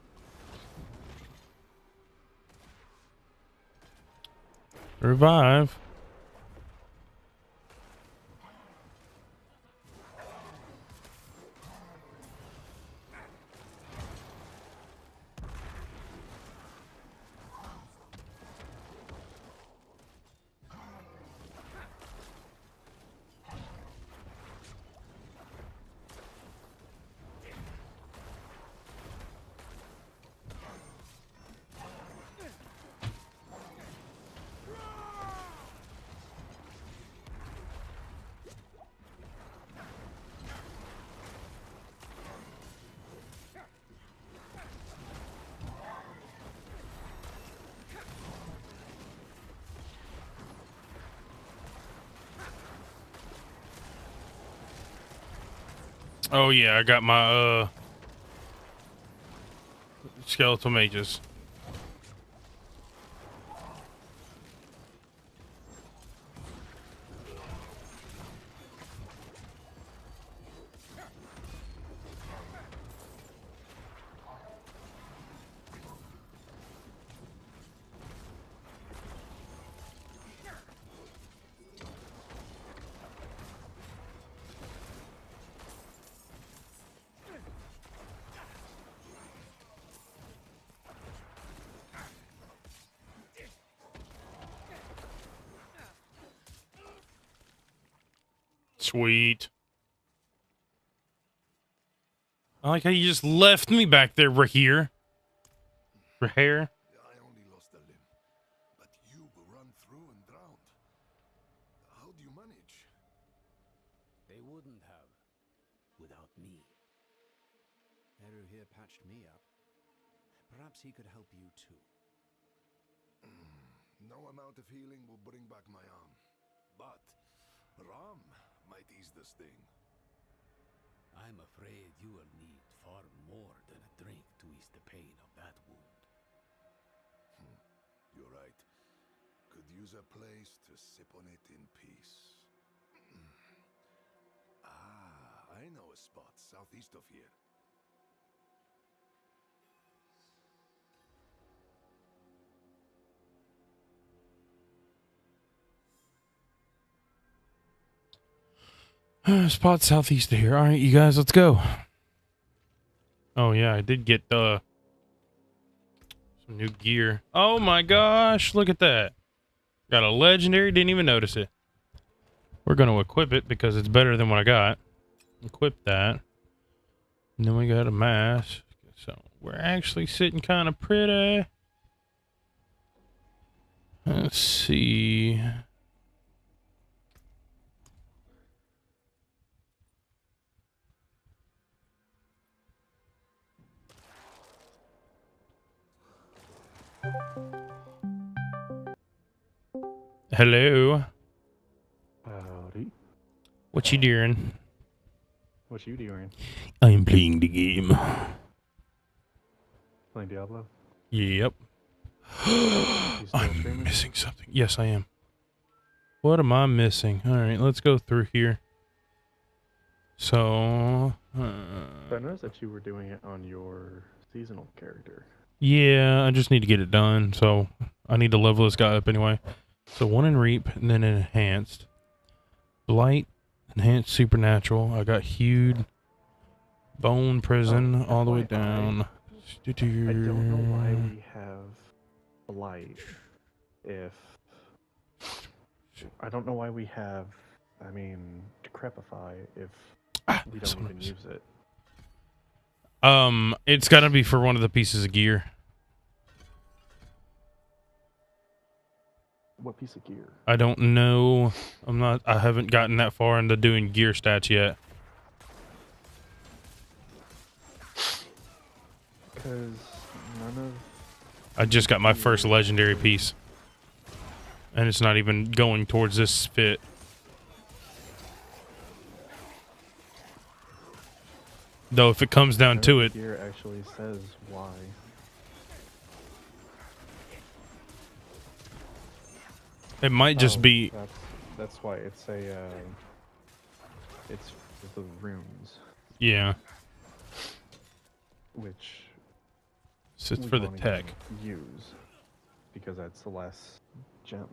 Revive. Oh yeah, I got my skeletal mages. Sweet. I like how you just left me back there, Rahir. Rahir? I only lost a limb, but you were run through and drowned. How do you manage? They wouldn't have. Without me. Eru here patched me up. Perhaps he could help you too. No amount of healing will bring back my arm. But rum might ease the sting. I'm afraid you will need far more than a drink to ease the pain of that wound. You're right. Could use a place to sip on it in peace. I know a spot southeast of here. Spot southeast of here. All right, you guys, let's go. Oh yeah, I did get some new gear. Oh my gosh, look at that. Got a legendary, didn't even notice it. We're going to equip it because it's better than what I got. Equip that. And then we got a mask. So we're actually sitting kind of pretty. Let's see. Hello. Howdy. What you doing? What you doing? I'm playing the game. Playing Diablo? Yep. You still I'm streaming? missing something. Yes, I am. What am I missing? All right, let's go through here. So, So I noticed that you were doing it on your seasonal character. yeah, I just need to get it done. So I need to level this guy up anyway. So one in Reap and then Enhanced. Blight, Enhanced Supernatural. I got Hewed, Bone Prison, all the way down. I don't know why we have Blight if... I don't know why we have, I mean, Decrepify if we don't even use it. It's gotta be for one of the pieces of gear. What piece of gear? I don't know. I haven't gotten that far into doing gear stats yet. Because none of... I just got my first legendary piece. And it's not even going towards this fit. Though if it comes down to it... Gear actually says why. It might just be... That's why it's a... it's the runes. Yeah. Which... It's for the tech. Use. Because that's less gems.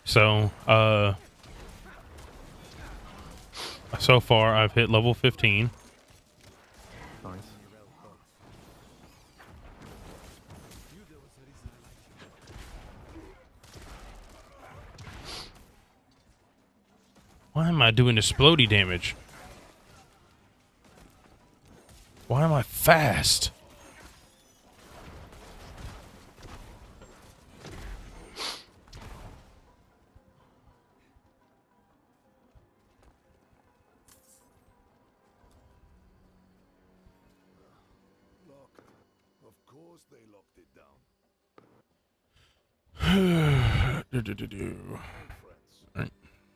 So, so far I've hit level 15. Nice. Why am I doing explodey damage? Why am I fast? Look, of course they locked it down. Right.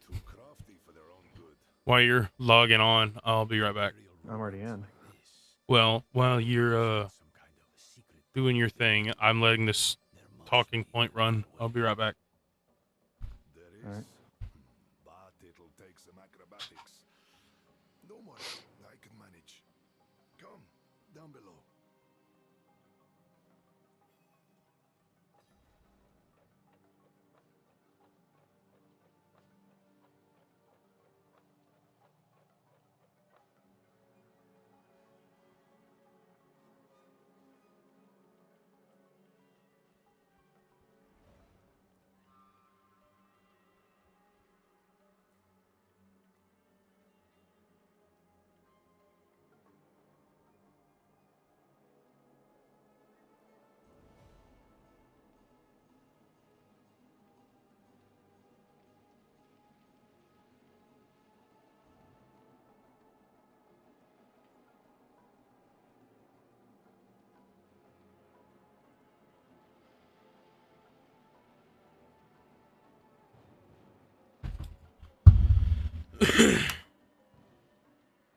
Too crafty for their own good. While you're logging on, I'll be right back. I'm already in. Well, while you're doing your thing, I'm letting this talking point run. I'll be right back. There is. Alright. But it'll take some acrobatics. Don't worry, I can manage. Come, down below.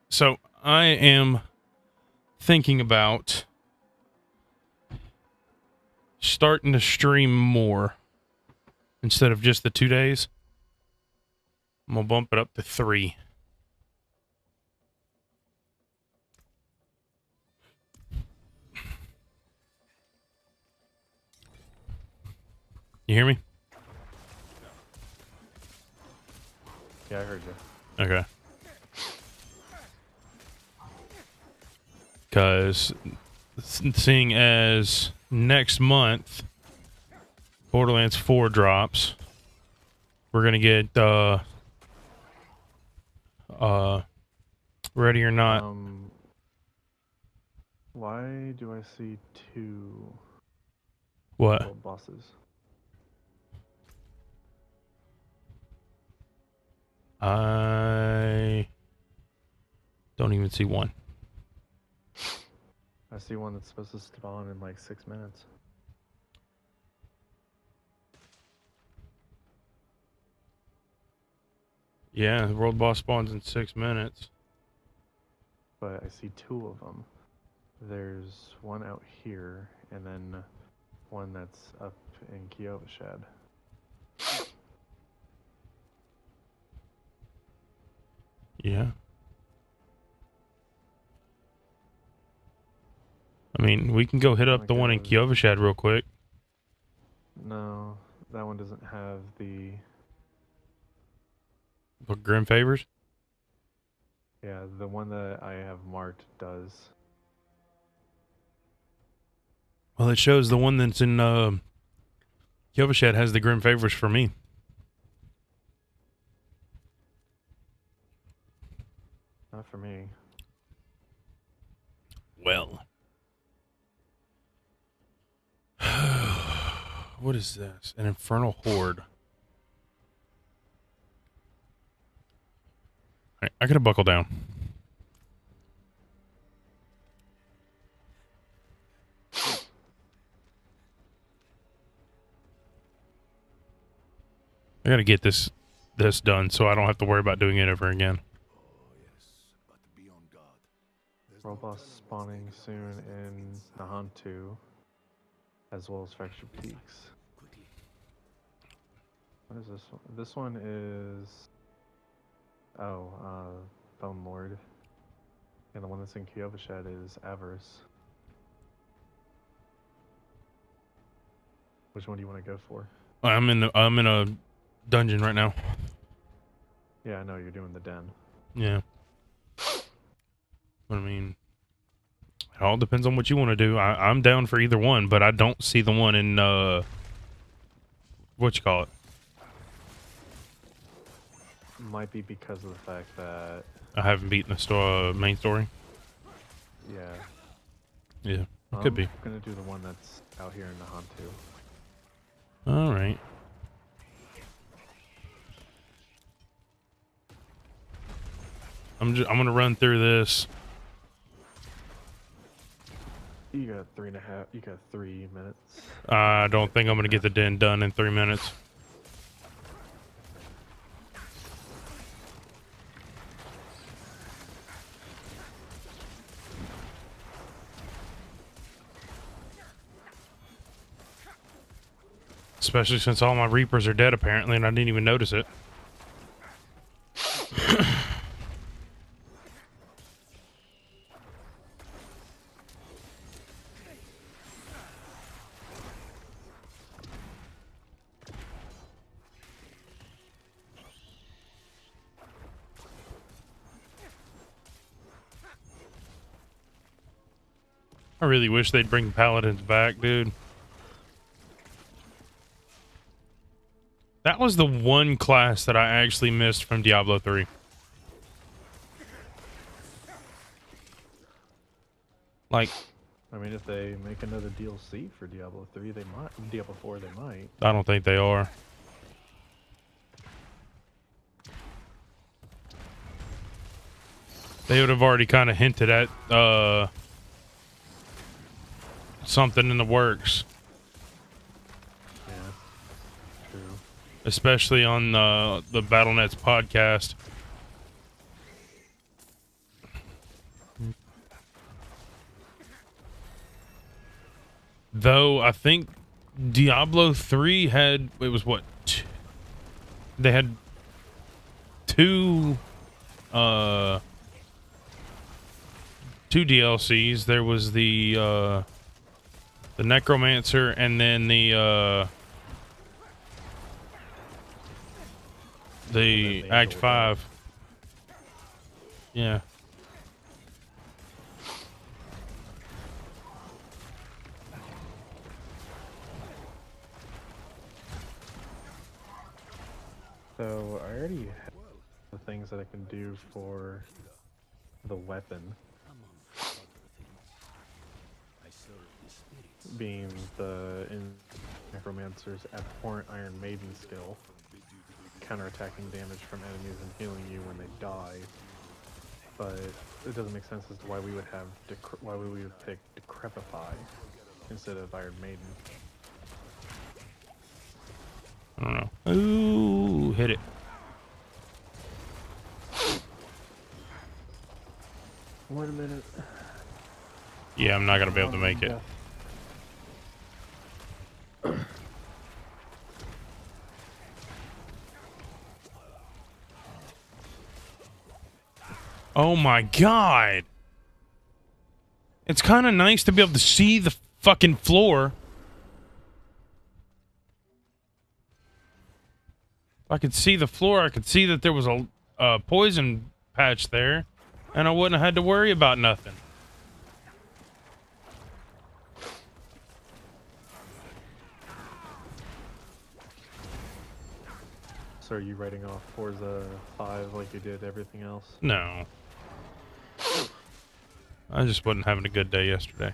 So I am thinking about starting to stream more instead of just the 2 days. I'm gonna bump it up to 3. You hear me? Yeah, I heard you. Okay. Because seeing as next month Borderlands 4 drops, we're gonna get Ready or Not. Why do I see 2 What? world bosses? I don't even see one. I see one that's supposed to spawn in like 6 minutes. Yeah, the world boss spawns in 6 minutes. But I see 2 of them. There's one out here, and then one that's up in Kyovashad. Yeah. I mean, we can go hit up the one in Kyovashad real quick. No, that one doesn't have the... What, Grim Favors? Yeah, the one that I have marked does. Well, it shows the one that's in Kyovashad has the Grim Favors for me. Not for me. Well. What is this? An Infernal Horde. Alright, I gotta buckle down. I gotta get this done so I don't have to worry about doing it ever again. World boss spawning soon in Nahantu, as well as Fractured Peaks. What is this one? This one is... Bone Lord. And the one that's in Kyovashad is Avarice. Which one do you want to go for? I'm in a dungeon right now. Yeah, I know, you're doing the den. Yeah. But I mean, it all depends on what you want to do. I'm down for either one, but I don't see the one in what you call it. Might be because of the fact that I haven't beaten the main story. Yeah. Yeah, it could be. I'm gonna do the one that's out here in Nahantu. All right. I'm gonna run through this. You got 3.5. You got 3 minutes. I don't think I'm gonna get the den done in 3 minutes. Especially since all my Reapers are dead apparently, and I didn't even notice it. I really wish they'd bring Paladins back, dude. That was the one class that I actually missed from Diablo 3. Like, I mean, if they make another DLC for Diablo 3, they might. Diablo 4, they might. I don't think they are. They would have already kind of hinted at something in the works. Yeah, true. Especially on the BattleNets podcast. Though I think Diablo 3 had, it was what? They had two DLCs. There was the Necromancer and then the Act 5. Yeah. So I already have the things that I can do for the weapon. Being the Necromancer's Abhorrent Iron Maiden skill, counterattacking damage from enemies and healing you when they die. But it doesn't make sense as to why we would have why we would pick Decrepify instead of Iron Maiden. I don't know. Ooh, hit it. 1 minute. Yeah, I'm not gonna be able to make it. Oh my god! It's kind of nice to be able to see the fucking floor. If I could see the floor, I could see that there was a poison patch there, and I wouldn't have had to worry about nothing. So are you writing off Forza 5 like you did everything else? No. I just wasn't having a good day yesterday.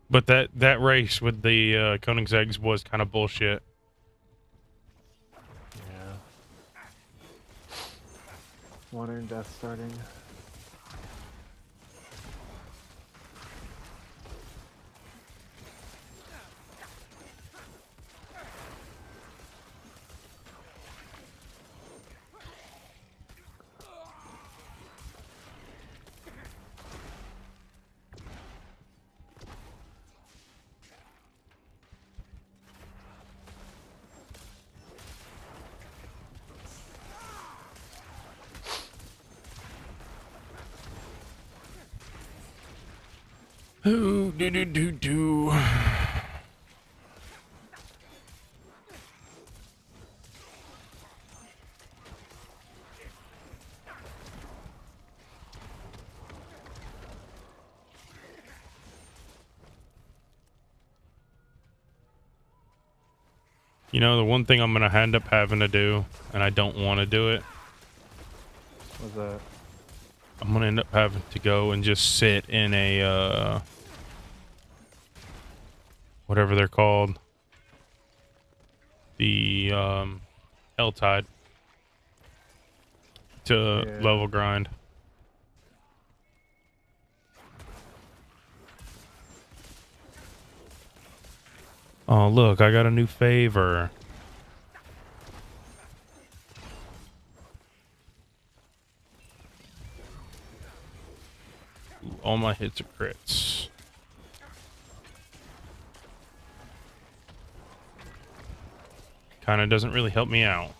But that race with the Koenigsegg's was kind of bullshit. Yeah. Modern death starting. Ooh, do. You know, the one thing I'm gonna end up having to do, and I don't want to do it. What's that? I'm gonna end up having to go and just sit in a whatever they're called, the Helltide, to level grind. Oh look, I got a new favor. Ooh, all my hits are crits. Kind of doesn't really help me out.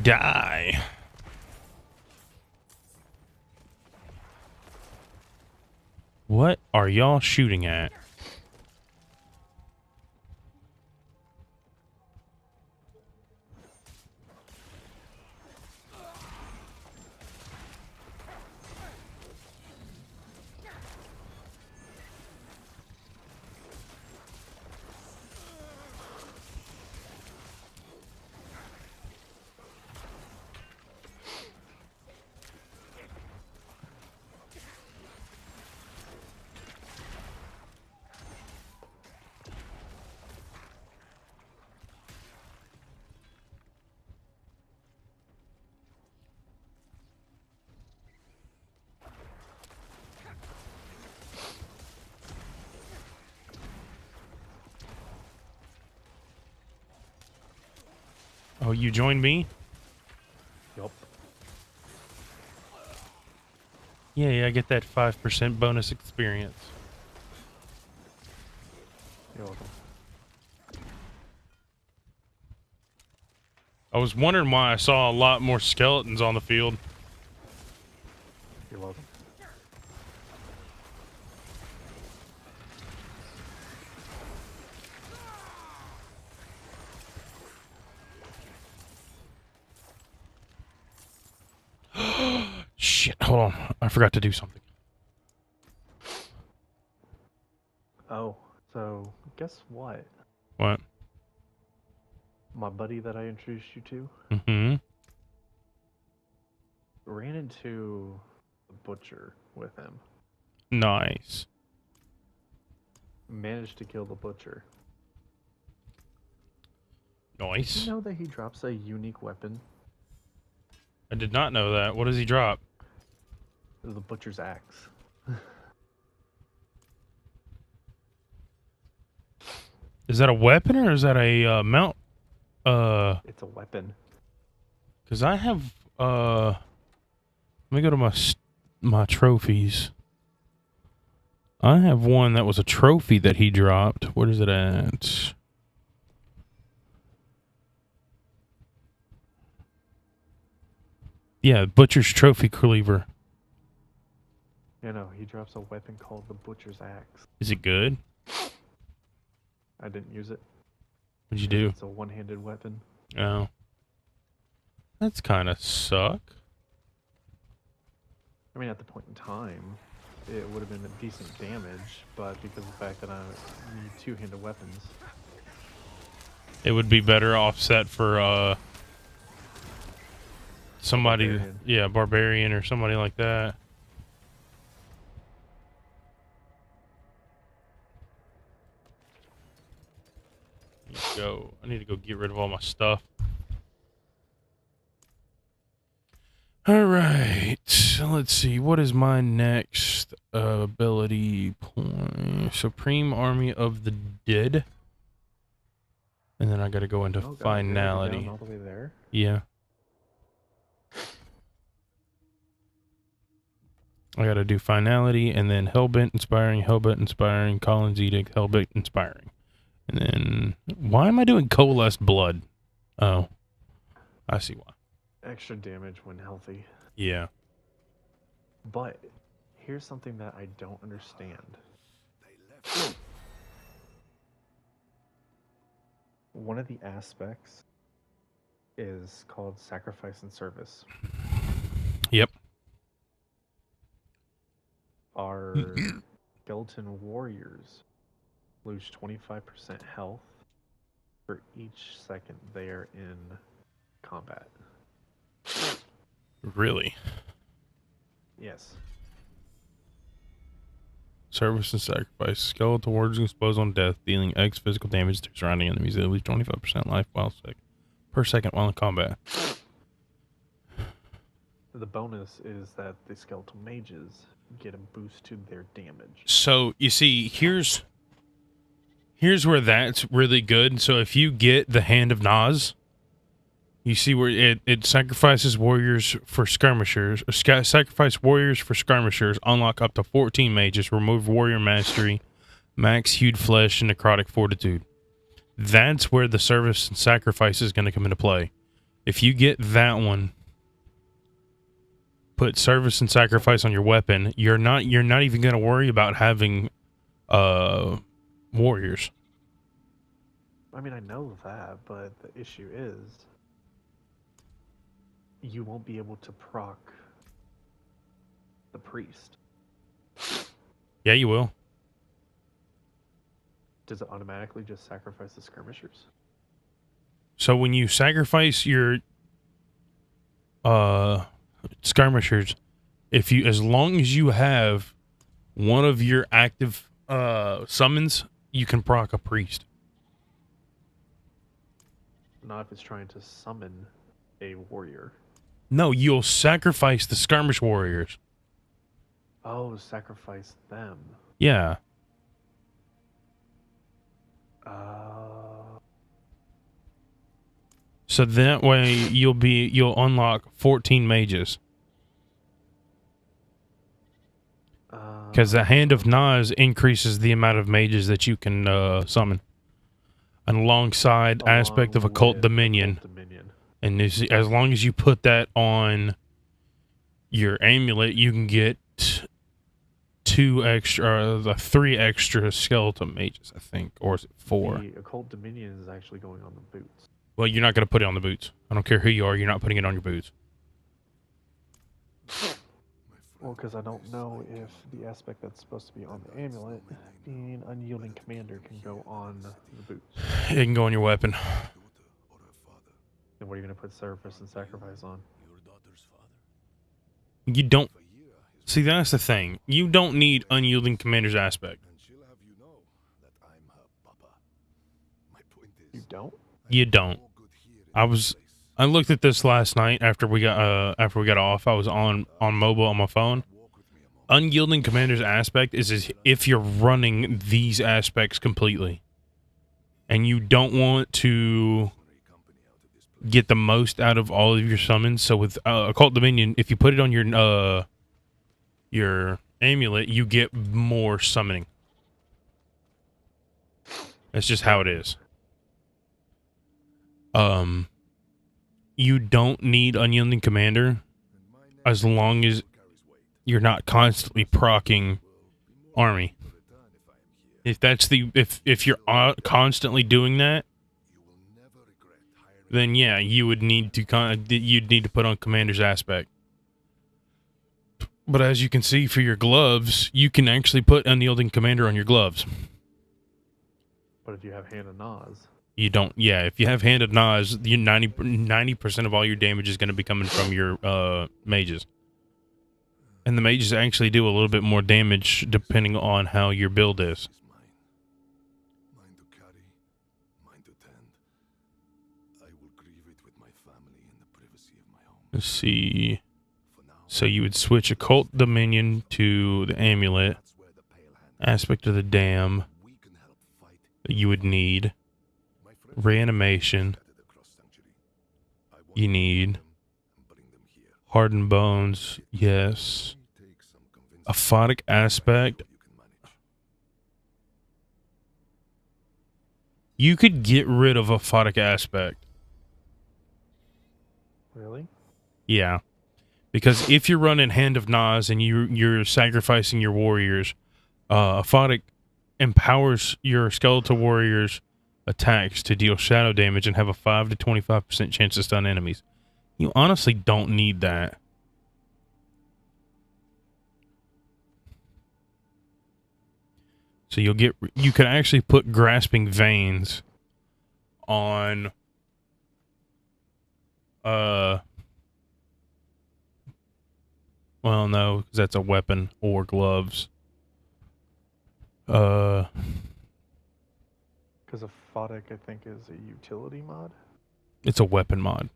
Die. are y'all shooting at? Oh, you joined me? Yup. Yeah, I get that 5% bonus experience. You're welcome. I was wondering why I saw a lot more skeletons on the field. You're welcome. Shit, hold on. I forgot to do something. Oh, so guess what? What? My buddy that I introduced you to Mm-hmm. ran into the butcher with him. Nice. Managed to kill the butcher. Nice. You know that he drops a unique weapon? I did not know that. What does he drop? The butcher's axe. Is that a weapon or is that a mount? It's a weapon. Because I have, let me go to my trophies. I have one that was a trophy that he dropped. What is it at? Yeah, Butcher's Trophy Cleaver. You know, he drops a weapon called the butcher's axe. Is it good? I didn't use it. What'd you do? It's a one-handed weapon. Oh. That's kind of suck. I mean, at the point in time, it would have been a decent damage, but because of the fact that I need two-handed weapons. It would be better offset for, somebody, Barbarian. yeah, barbarian or somebody like that. I need to go get rid of all my stuff. All right, let's see. What is my next ability point? Supreme Army of the Dead. And then I got to go into Oh, God, finality. down all the way there? Yeah. I got to do finality and then Hellbent Inspiring, Colin's Edict, Hellbent Inspiring. And then, why am I doing Coalesced Blood? Oh, I see why. Extra damage when healthy. Yeah. But here's something that I don't understand. One of the aspects is called Sacrifice and Service. Yep. Our skeleton warriors lose 25% health for each second they are in combat. Really? Yes. Service and sacrifice. Skeletal warriors expose on death, dealing X physical damage to surrounding enemies. They lose 25% life per second while in combat. The bonus is that the skeletal mages get a boost to their damage. So, you see, here's where that's really good. So if you get the Hand of Naz, you see where it sacrifices warriors for skirmishers. Sacrifice warriors for skirmishers. Unlock up to 14 mages. Remove warrior mastery. Max hewed flesh and necrotic fortitude. That's where the service and sacrifice is going to come into play. If you get that one, put service and sacrifice on your weapon, you're not even going to worry about having warriors. I mean, I know that, but the issue is you won't be able to proc the priest. Yeah, you will. Does it automatically just sacrifice the skirmishers? So when you sacrifice your skirmishers, as long as you have one of your active summons, you can proc a priest. Not if it's trying to summon a warrior. No, you'll sacrifice the skirmish warriors. Oh, sacrifice them. Yeah. So that way you'll unlock 14 mages. Because the Hand of Nas increases the amount of mages that you can summon. And alongside Aspect of Occult Dominion. And as long as you put that on your amulet, you can get 3 extra skeleton mages, I think. Or is it 4? The Occult Dominion is actually going on the boots. Well, you're not going to put it on the boots. I don't care who you are, you're not putting it on your boots. Well, because I don't know if the aspect that's supposed to be on the amulet, being Unyielding Commander, can go on the boots. It can go on your weapon. Then what are you going to put Service and Sacrifice on? You don't... See, that's the thing. You don't need Unyielding Commander's aspect. You don't? You don't. I looked at this last night after we got off. I was on mobile on my phone. Unyielding Commander's aspect is if you're running these aspects completely, and you don't want to get the most out of all of your summons. So with Occult Dominion, if you put it on your amulet, you get more summoning. That's just how it is. You don't need Unyielding Commander as long as you're not constantly proccing army. If you're constantly doing that, then yeah, you would need to put on Commander's aspect. But as you can see for your gloves, you can actually put Unyielding Commander on your gloves. But if you have Hand of Nas, you don't. Yeah, if you have Hand of Nas, 90% of all your damage is going to be coming from your mages. And the mages actually do a little bit more damage depending on how your build is. Mine to carry, mine to tend. I will grieve it with my family in the privacy of my home. Let's see. So you would switch Occult Dominion to the amulet. Aspect of the Dam. You would need reanimation. You need hardened bones. Yes. Aphotic aspect. You could get rid of Aphotic aspect. Really? Yeah. Because if you're running Hand of Nas and you're sacrificing your warriors, Aphotic empowers your skeletal warriors' attacks to deal shadow damage and have a 5 to 25% chance to stun enemies. You honestly don't need that. So you can actually put Grasping Veins on well, no, because that's a weapon or gloves. Because Aphotic, I think, is a utility mod. It's a weapon mod.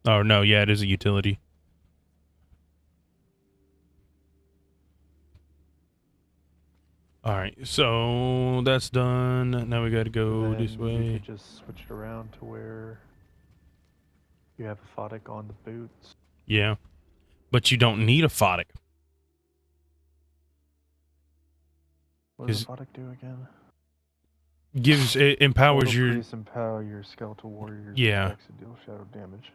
Oh, no, yeah, it is a utility. Alright, so that's done. Now we gotta go this way. You could just switch it around to where you have Aphotic on the boots. Yeah. But you don't need Aphotic. What does Aphotic do again? It empowers your... Empower your skeletal warriors. Yeah. To deal shadow damage.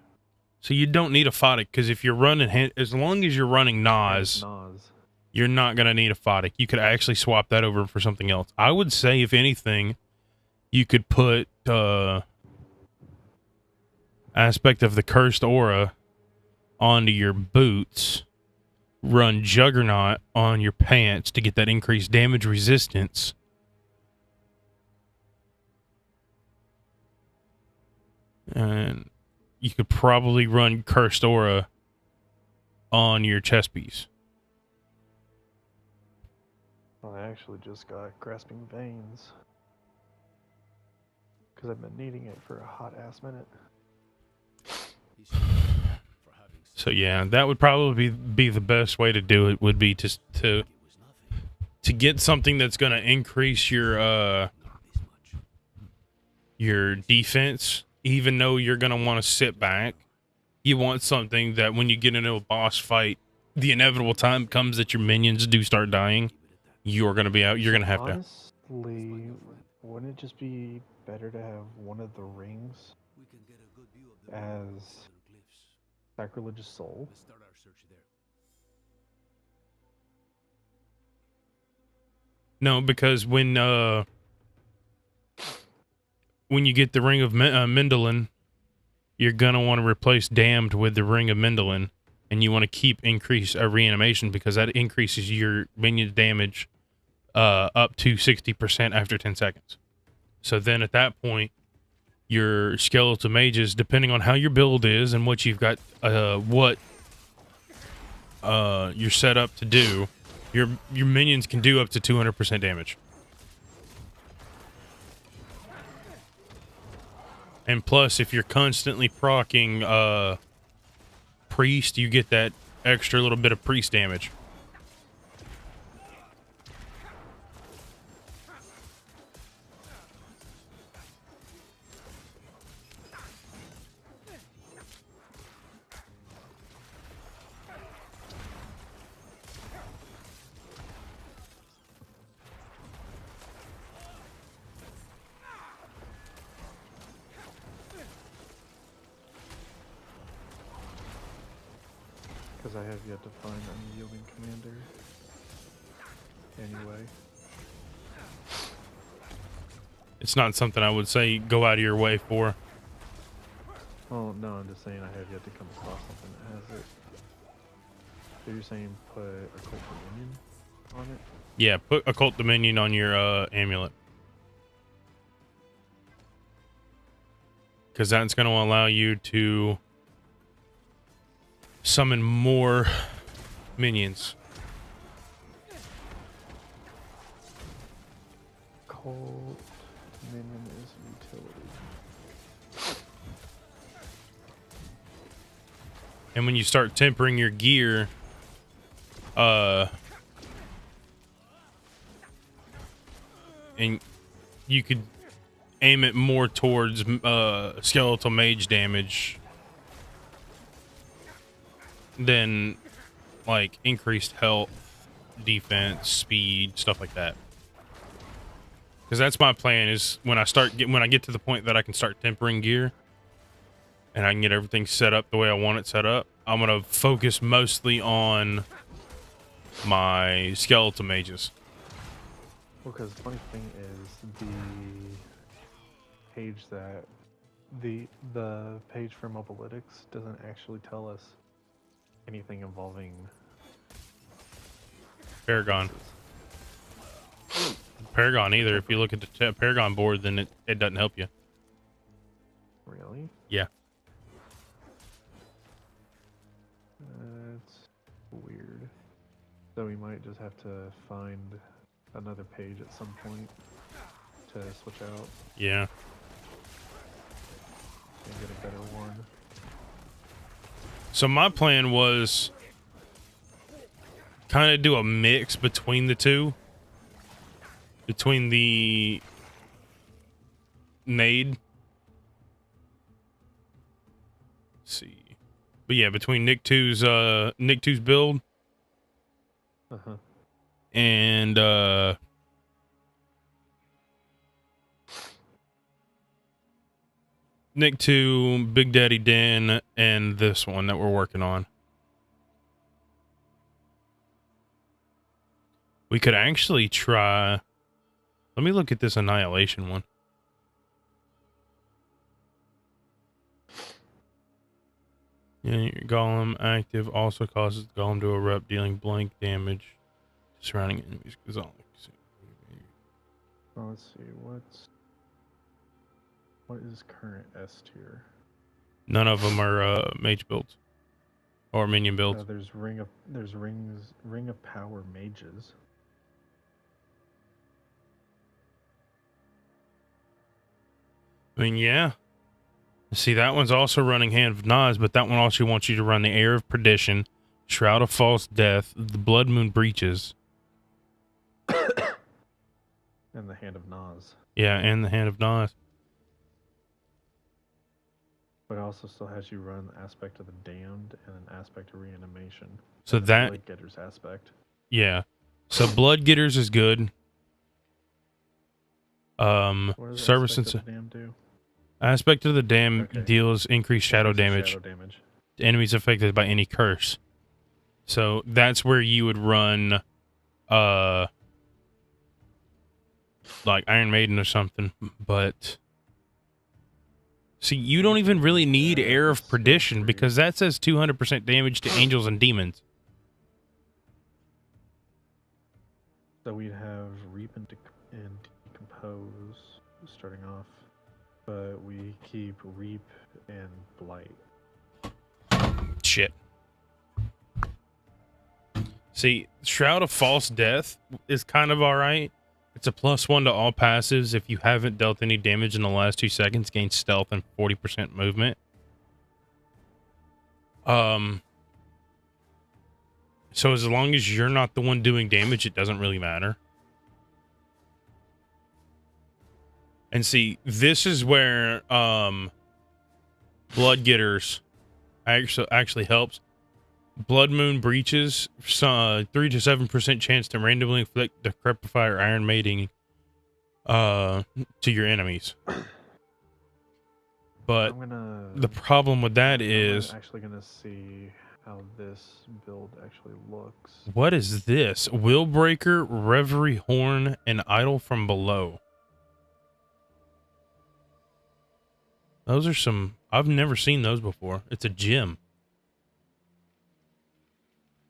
So you don't need a photic, because if you're running, as long as you're running Nas, you're not going to need a photic. You could actually swap that over for something else. I would say, if anything, you could put aspect of the Cursed Aura onto your boots, run Juggernaut on your pants to get that increased damage resistance. And you could probably run Cursed Aura on your chest piece. Well, I actually just got Grasping Veins. Because I've been needing it for a hot ass minute. So yeah, that would probably be the best way to do it, would be to get something that's going to increase your defense, even though you're going to want to sit back. You want something that when you get into a boss fight, the inevitable time comes that your minions do start dying, you're going to be out. You're going to have Honestly, wouldn't it just be better to have one of the rings as Sacrilegious Soul? No, because when you get the Ring of Mindolin, you're going to want to replace Damned with the Ring of Mindolin, and you want to increase reanimation, because that increases your minion's damage up to 60% after 10 seconds. So then at that point, your skeletal mages, depending on how your build is and what you've got, what you're set up to do, your minions can do up to 200% damage. And plus, if you're constantly proccing priest, you get that extra little bit of priest damage. Because I have yet to find Unyielding Commander. Anyway. It's not something I would say go out of your way for. Oh, no, I'm just saying I have yet to come across something that has it. So you're saying put Occult Dominion on it? Yeah, put Occult Dominion on your amulet. Because that's going to allow you to summon more minions. Occult Dominion is utility. And when you start tempering your gear, and you could aim it more towards skeletal mage damage than like increased health, defense, speed, stuff like that. Because that's my plan, is when I get to the point that I can start tempering gear and I can get everything set up the way I want it set up, I'm gonna focus mostly on my skeletal mages. Well, because the funny thing is the page that the page for Mobalytics doesn't actually tell us anything involving Paragon. Paragon either. If you look at the Paragon board, then it doesn't help you. Really? Yeah. That's weird. So we might just have to find another page at some point to switch out Yeah. and get a better one. So my plan was kind of do a mix between the two. Between the Nade. Let's see. But yeah, between Nick 2's build and Nick 2, Big Daddy Den, and this one that we're working on. We could actually try. Let me look at this Annihilation one. Yeah, your golem active also causes the golem to erupt, dealing blank damage to surrounding enemies. Well, let's see. What is current S tier? None of them are mage builds or minion builds. There's Ring of Power mages. I mean, yeah. See, that one's also running Hand of Nas, but that one also wants you to run the Air of Perdition, Shroud of False Death, the Blood Moon Breaches. And the Hand of Nas. Yeah, and the Hand of Nas. But it also still has you run Aspect of the Damned and an Aspect of Reanimation. So that... Blood Getters aspect. Yeah. So Blood Getters is good. What does Service Aspect and... of the Damned do? Aspect of the Dam deals increased shadow damage. To enemies affected by any curse. So that's where you would run like Iron Maiden or something. But see, you don't even really need Air of Perdition because that says 200% damage to angels and demons. So we'd have Reap and Decompose starting off. But we keep Reap and Blight. Shit. See, Shroud of False Death is kind of alright. It's a +1 to all passives. If you haven't dealt any damage in the last 2 seconds, gain stealth and 40% movement. So as long as you're not the one doing damage, it doesn't really matter. And see, this is where Blood Getters actually helps. Blood Moon Breaches, 3 to 7% chance to randomly inflict Decrepify or Iron Mating to your enemies. But the problem with that is... I'm actually going to see how this build actually looks. What is this? Willbreaker, Reverie Horn, and Idol from Below. Those are some... I've never seen those before. It's a gem.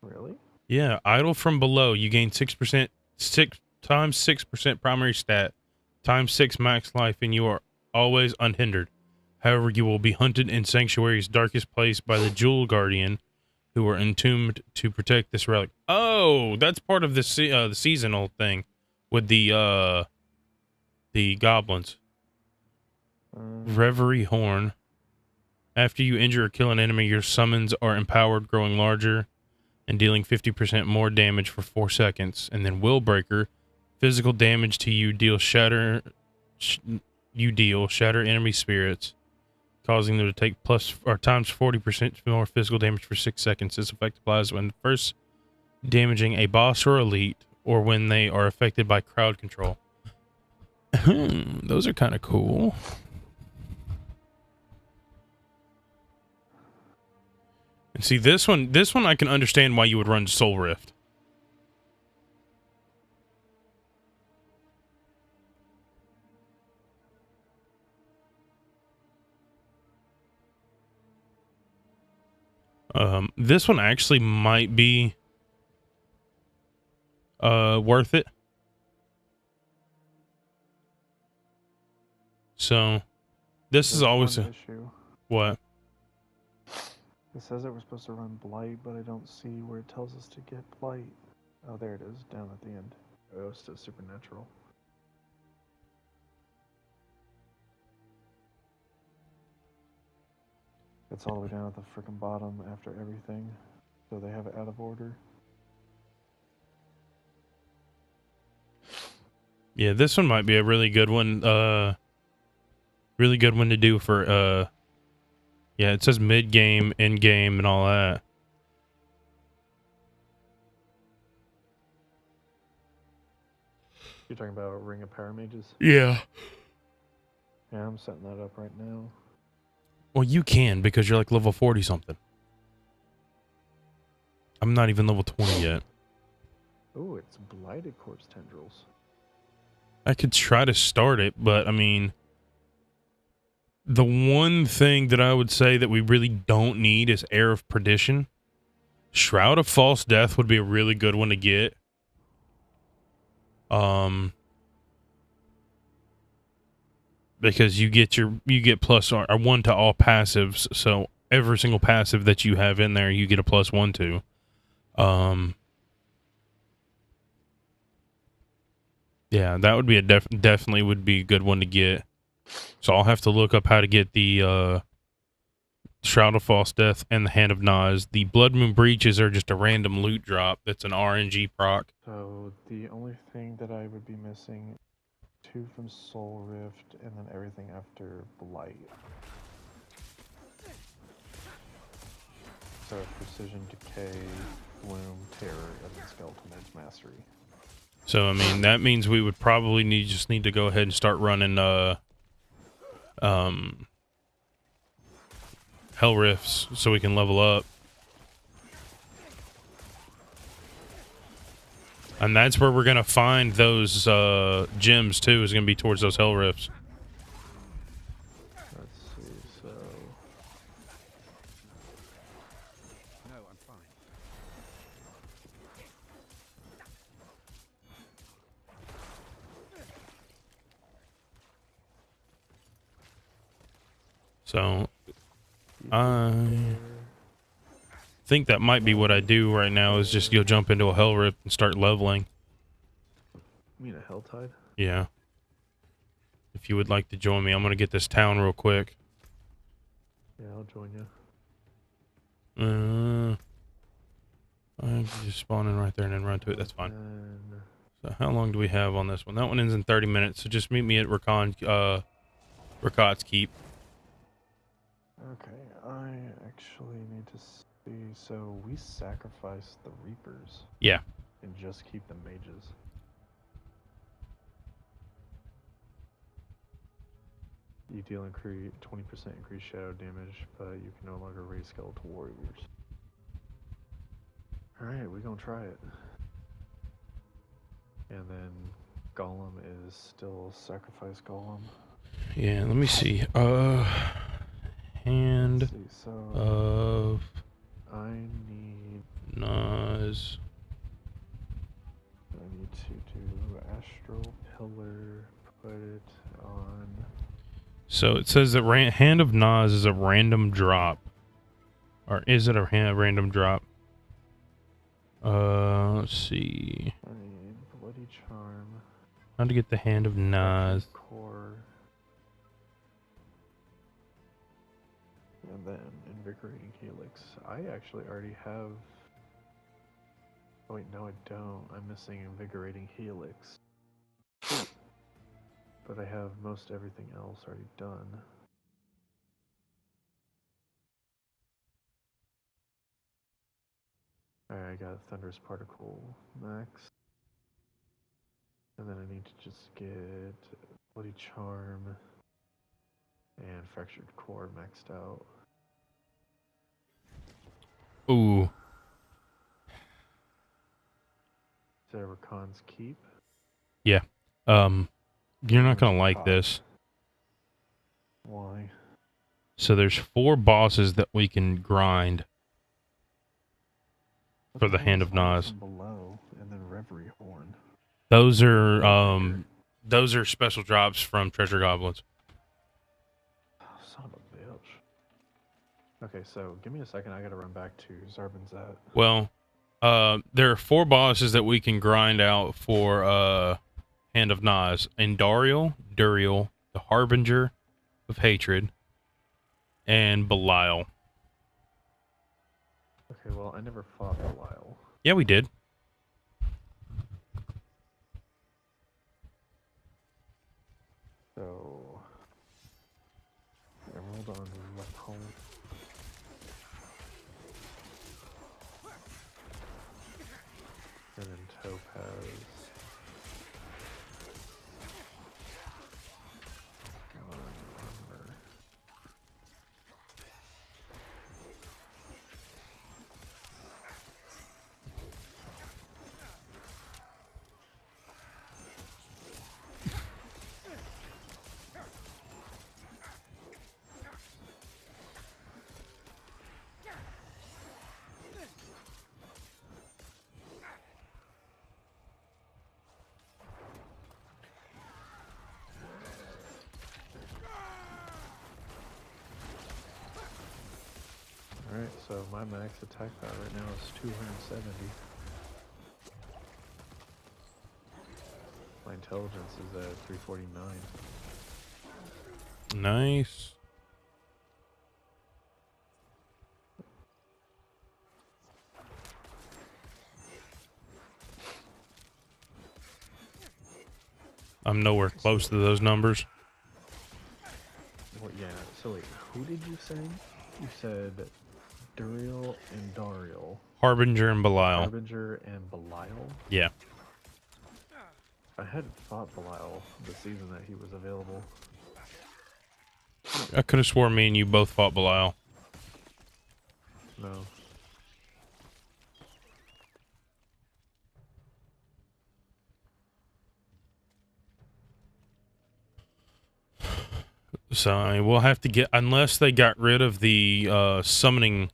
Really? Yeah, Idol from Below. You gain 6%, 6x6% primary stat, times 6 max life, and you are always unhindered. However, you will be hunted in Sanctuary's darkest place by the Jewel Guardian, who are entombed to protect this relic. Oh, that's part of the seasonal thing with the goblins. Reverie Horn. After you injure or kill an enemy, your summons are empowered, growing larger and dealing 50% more damage for 4 seconds. And then Willbreaker, physical damage to you deal shatter enemy spirits, causing them to take plus or times 40% more physical damage for 6 seconds. This effect applies when first damaging a boss or elite, or when they are affected by crowd control. Those are kind of cool. And see, this one I can understand why you would run Soul Rift. This one actually might be worth it. So this is always a issue. What? It says that we're supposed to run Blight, but I don't see where it tells us to get Blight. Oh, there it is, down at the end. Oh, it's still Supernatural. It's all the way down at the frickin' bottom after everything. So they have it out of order. Yeah, this one might be a really good one. Really good one to do for yeah, it says mid-game, end-game, and all that. You're talking about Ring of Power Mages? Yeah. Yeah, I'm setting that up right now. Well, you can because you're like level 40 something. I'm not even level 20 yet. Oh, it's blighted corpse tendrils. I could try to start it, but I mean, the one thing that I would say that we really don't need is Air of Perdition. Shroud of False Death would be a really good one to get. Because you get plus or 1 to all passives, so every single passive that you have in there, you get a +1 to. Yeah, that would be a definitely would be a good one to get. So I'll have to look up how to get the Shroud of False Death and the Hand of Nas. The Blood Moon Breaches are just a random loot drop. That's an RNG proc. So the only thing that I would be missing, 2 from Soul Rift, and then everything after Blight. So Precision, Decay, Bloom, Terror, and then Skeletal Mold's Mastery. So I mean that means we would probably need to go ahead and start running Hell Rifts so we can level up. And that's where we're gonna find those gems too, is gonna be towards those Hell Rifts. Let's see, so No, I'm fine. So I think that might be what I do right now is just go jump into a Hell Rift and start leveling. you mean a Helltide? Yeah. If you would like to join me, I'm gonna get this town real quick. Yeah, I'll join you. I'm just spawning right there and then run to it. That's fine. And So how long do we have on this one? That one ends in 30 minutes. So just meet me at Rakot's Keep. okay, I actually need to see. So we sacrifice the Reapers. Yeah. And just keep the mages. You deal 20% increased shadow damage, but you can no longer raise skeletal warriors. Alright, we're gonna try it. And then Golem is still sacrifice Golem. Yeah, let me see. Hand Let's see, so of I need Nas. I need to do Astral Pillar, put it on. So it says that Hand of Nas is a random drop. Or is it a random drop? Let's see. I need Bloody Charm. How to get the Hand of Nas. Core. And then Invigorating Helix. I actually already have. Oh wait, no, I don't. I'm missing Invigorating Helix. But I have most everything else already done. Alright, I got Thunderous Particle max. And then I need to just get Bloody Charm and Fractured Core maxed out. Ooh. Zerakon's Keep. Yeah. You're not gonna like this. Why? So there's 4 bosses that we can grind for the Hand of Nas. Below, and then Reverie Horn. Those are special drops from Treasure Goblins. Oh, son of a bitch. Okay, so give me a second. I gotta run back to Zarbinzat. Well, there are 4 bosses that we can grind out for Hand of Nas. Andariel, Duriel, the Harbinger of Hatred, and Belial. Okay, well, I never fought Belial. Yeah, we did. So, Emerald on Macomb. And then Topaz. On armor. Alright, so my max attack power right now is 270. My intelligence is at 349. Nice. I'm nowhere close to those numbers. Well, yeah, so wait, who did you say? You said Duriel and Dariel. Harbinger and Belial. Harbinger and Belial? Yeah. I hadn't fought Belial the season that he was available. I could have sworn me and you both fought Belial. No. So I mean, we'll have to get, unless they got rid of the summoning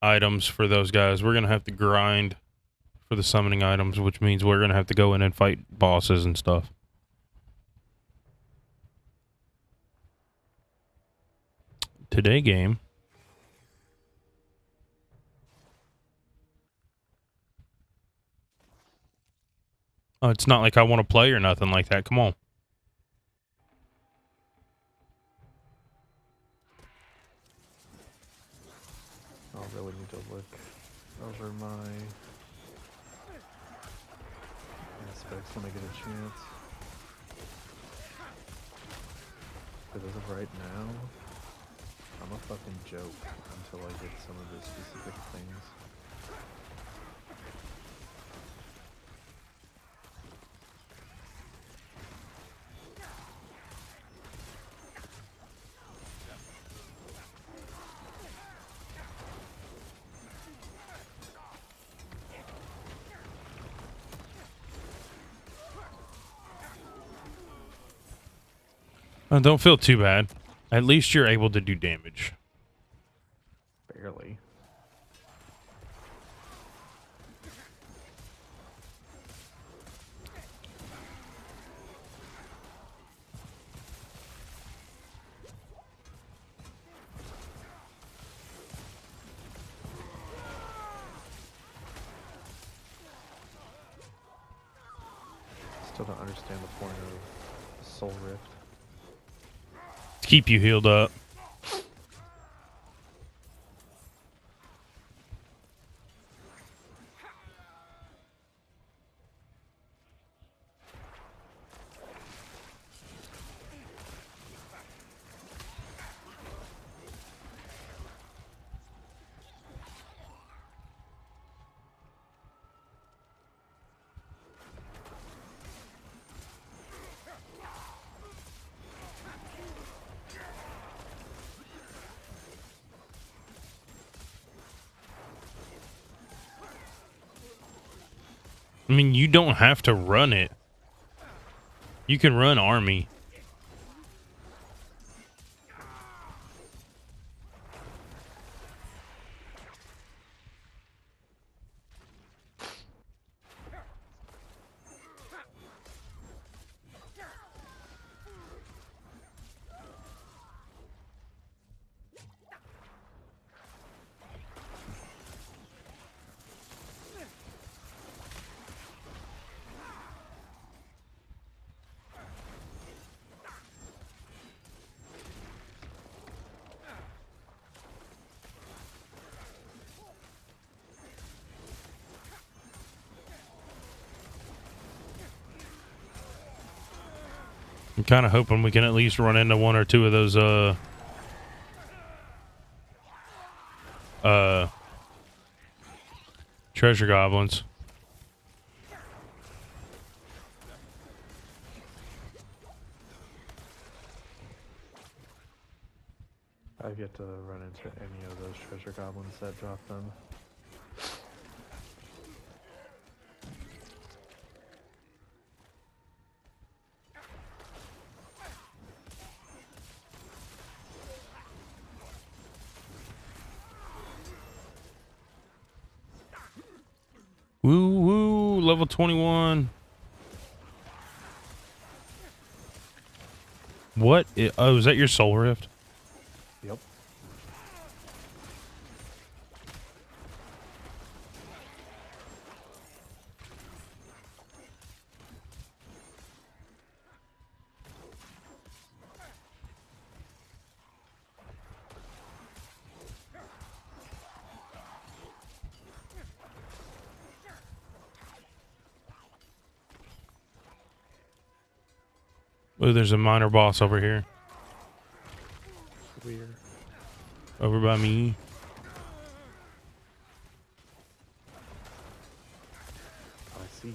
items for those guys, we're going to have to grind for the summoning items, which means we're going to have to go in and fight bosses and stuff. Today game. Oh, it's not like I want to play or nothing like that. Come on. I'll really need to look over my aspects when I get a chance. But as of right now, I'm a fucking joke until I get some of the specific things. Don't feel too bad. At least you're able to do damage. Barely. Still don't understand the point of Soul Rift. Keep you healed up. I mean, you don't have to run it. You can run army. I'm kind of hoping we can at least run into one or two of those, treasure goblins. I've yet to run into any of those treasure goblins that drop them. Woo woo, level 21. What? Oh, is that your Soul Rift? Yep. Oh, there's a minor boss over here. Weird. Over by me. I see.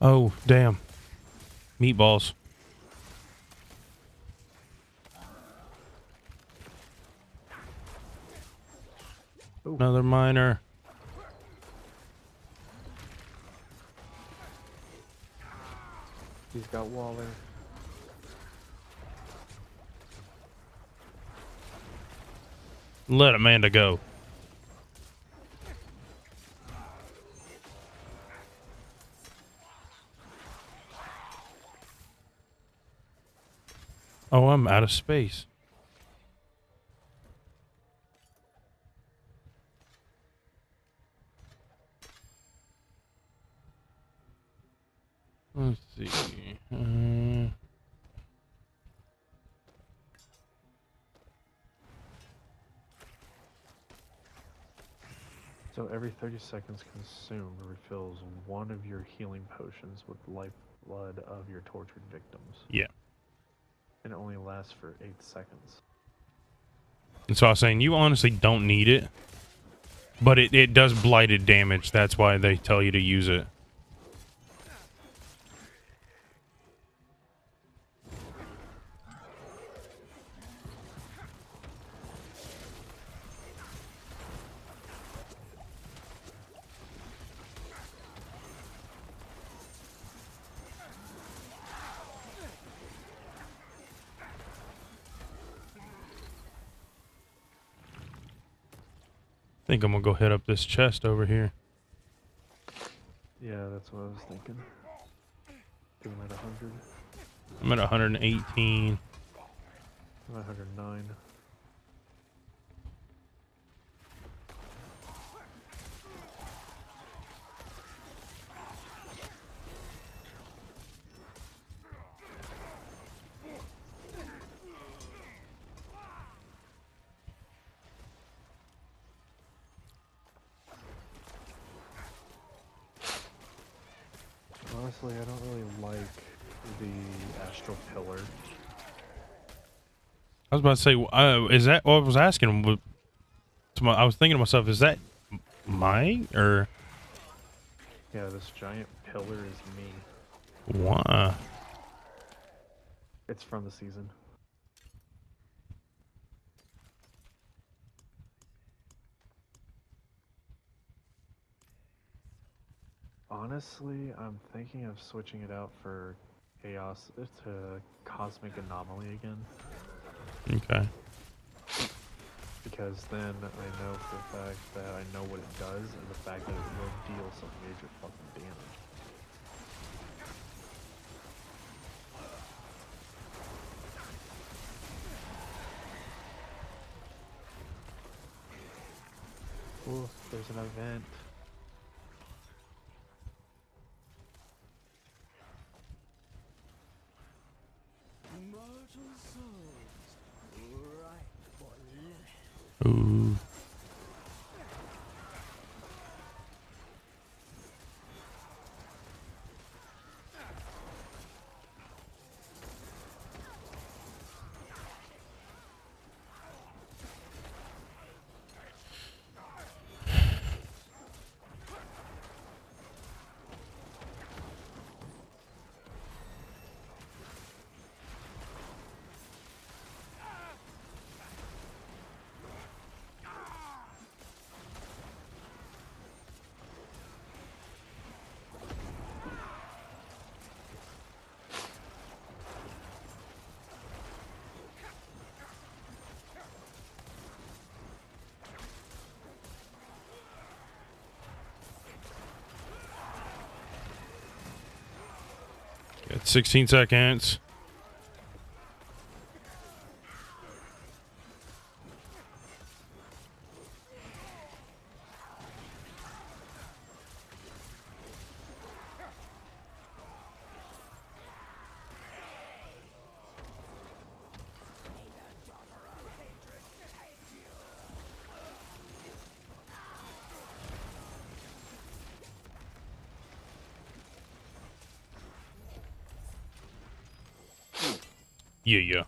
Oh, damn. Meatballs. Ooh. Another miner. He's got Waller. Let Amanda go. Oh, I'm out of space. Let's see. So every 30 seconds consumed refills one of your healing potions with lifeblood of your tortured victims. Yeah. And it only lasts for 8 seconds. And so I was saying, you honestly don't need it. But it does blighted damage. That's why they tell you to use it. I think I'm gonna go hit up this chest over here. Yeah, that's what I was thinking. Doing at 100. I'm at 118. I'm at 109. Honestly, I don't really like the Astral Pillar. I was about to say, is that what I was asking? I was thinking to myself, is that mine or Yeah, this giant pillar is me. why? It's from the season. Honestly, I'm thinking of switching it out for Chaos to Cosmic Anomaly again. Okay. Because then I know for the fact that I know what it does and the fact that it will deal some major fucking damage. Ooh, there's an event. Mortal souls, ripe for living. Ooh. Got 16 seconds. Yeah.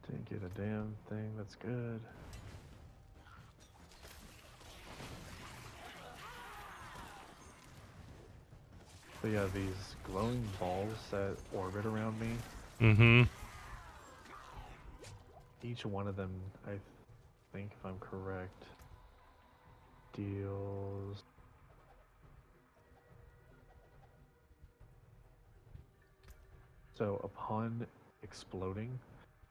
Didn't get a damn thing. That's good. So yeah, these glowing balls that orbit around me, Mm-hmm. each one of them, I think if I'm correct, deals... So upon exploding,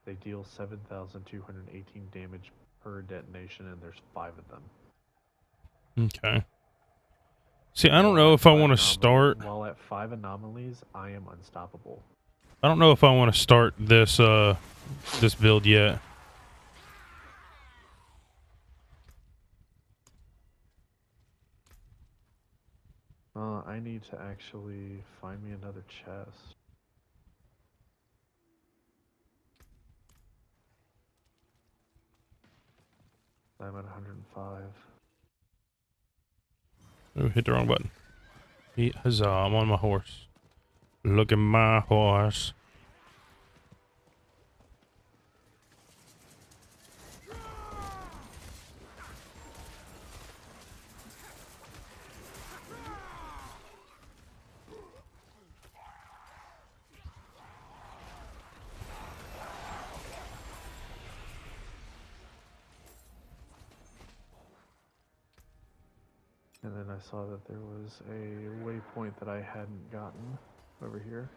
they deal 7,218 damage per detonation, and there's 5 of them. Okay. See, I don't know if I want to start. While at 5 anomalies, I am unstoppable. I don't know if I want to start this this build yet. I need to actually find me another chest. I'm at 105. Oh, hit the wrong button. Huzzah, I'm on my horse. Look at my horse. And then I saw that there was a waypoint that I hadn't gotten over here.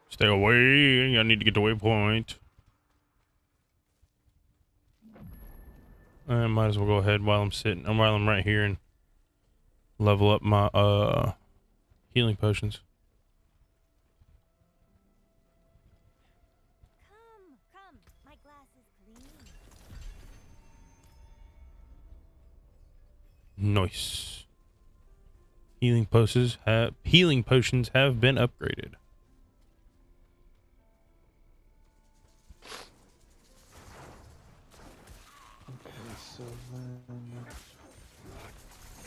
Stay away. I need to get the waypoint. I might as well go ahead while I'm sitting, or while I'm right here, and level up my healing potions. Come, my glass is clean. Nice. Healing potions have been upgraded. So then,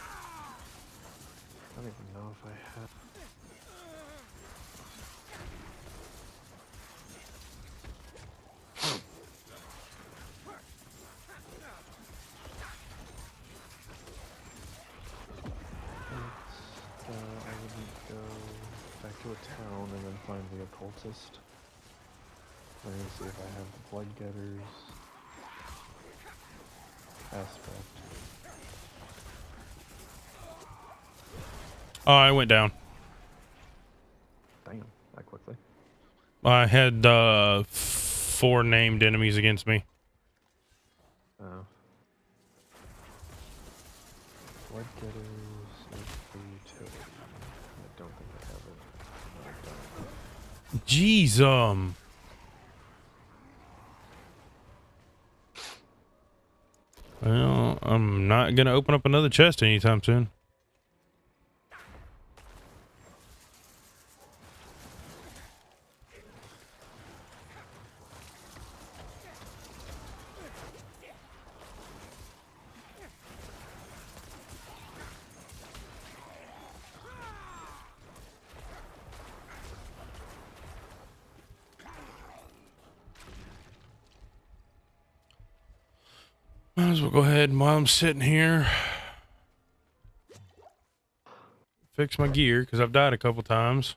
I don't even know if I have. I would go back to a town and then find the occultist. I'm gonna see if I have the blood getters. Aspect. Oh, I went down. Damn, that quickly. I had 4 named enemies against me. Oh. Blood getters, utility. I don't think I have it. No, I don't. Jeez, well, I'm not gonna open up another chest anytime soon. Might as well go ahead and while I'm sitting here. fix my gear because I've died a couple times.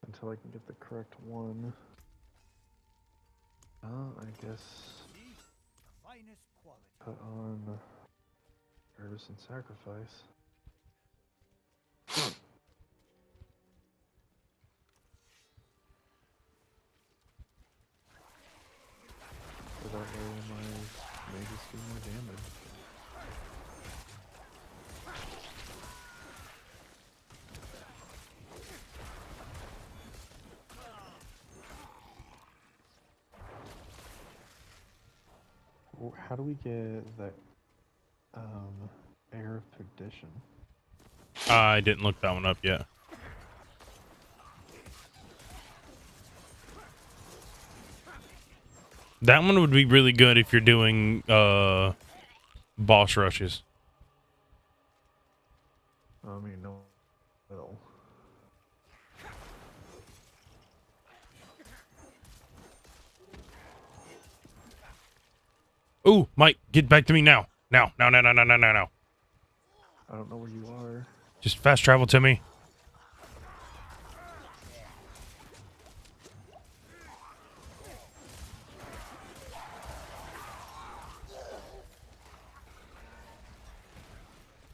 Until I can get the correct one. I guess Finest quality. put on service and sacrifice. So that way my mages do more damage. How do we get that Air of Perdition? I didn't look that one up yet. That one would be really good if you're doing boss rushes. I mean, no. Will. Ooh, Mike, get back to me now. Now. I don't know where you are. Just fast travel to me.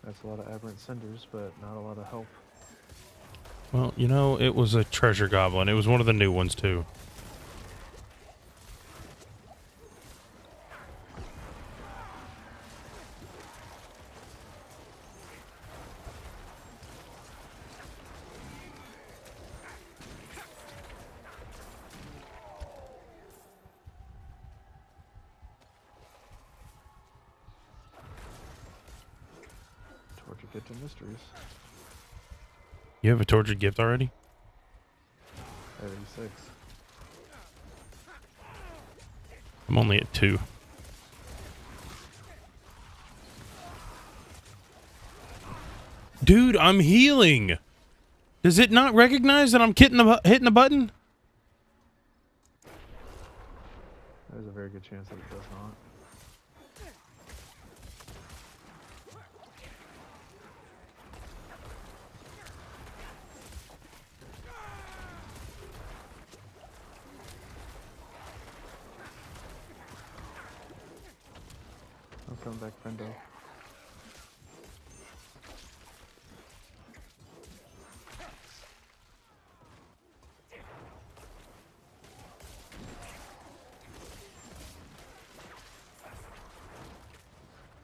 That's a lot of aberrant cinders, but not a lot of help. Well, you know, it was a treasure goblin. It was one of the new ones, too. Torture Kit to Mysteries. You have a tortured gift already? 86. I'm only at 2. Dude, I'm healing. Does it not recognize that I'm hitting the button? There's a very good chance that it does not. I'm coming back, Brendo.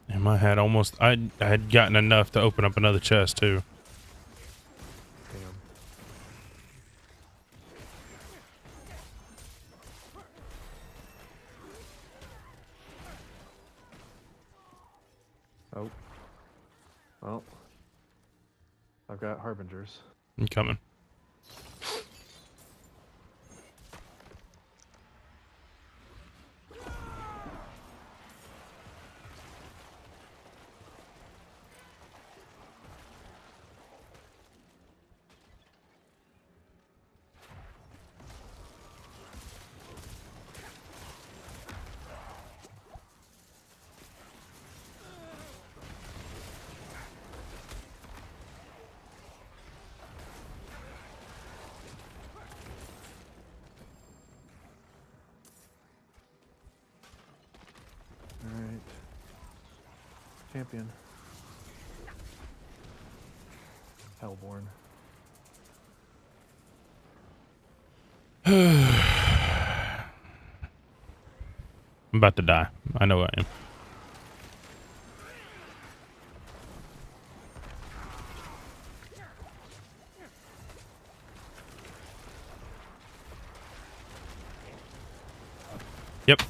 And I had almost, I had gotten enough to open up another chest too. Damn. Oh. Well. I've got Harbingers. I'm coming. Alright. Champion. Hellborn. I'm about to die. I know I am. Yep.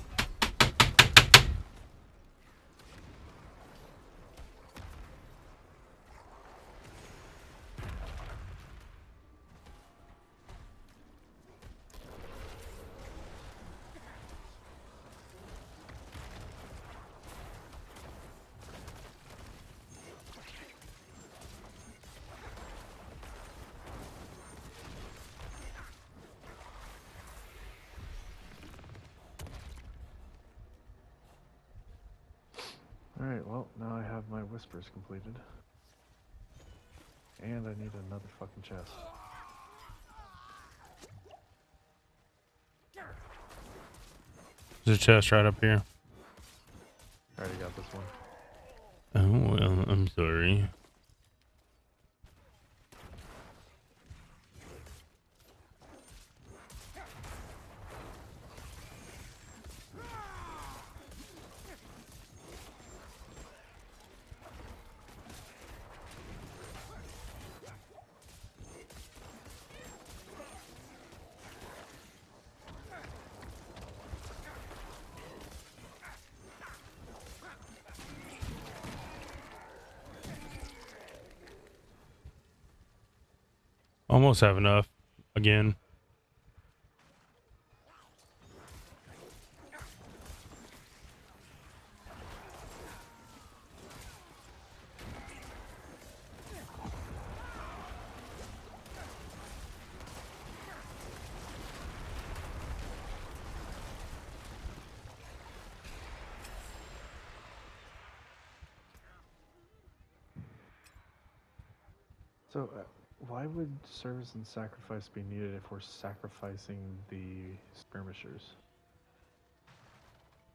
Alright, well, now I have my whispers completed. And I need another fucking chest. There's a chest right up here. I already got this one. Oh, well, I'm sorry. Almost have enough again. So, why would service and sacrifice be needed if we're sacrificing the skirmishers?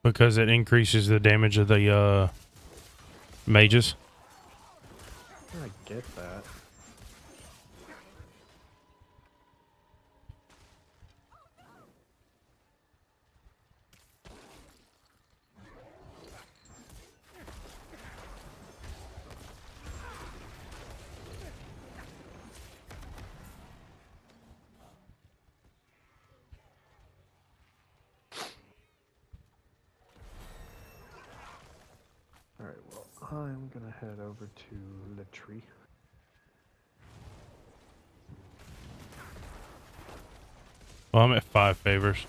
Because it increases the damage of the mages. I get that. Alright, well, I'm gonna head over to Littree. Well, I'm at 5 favors.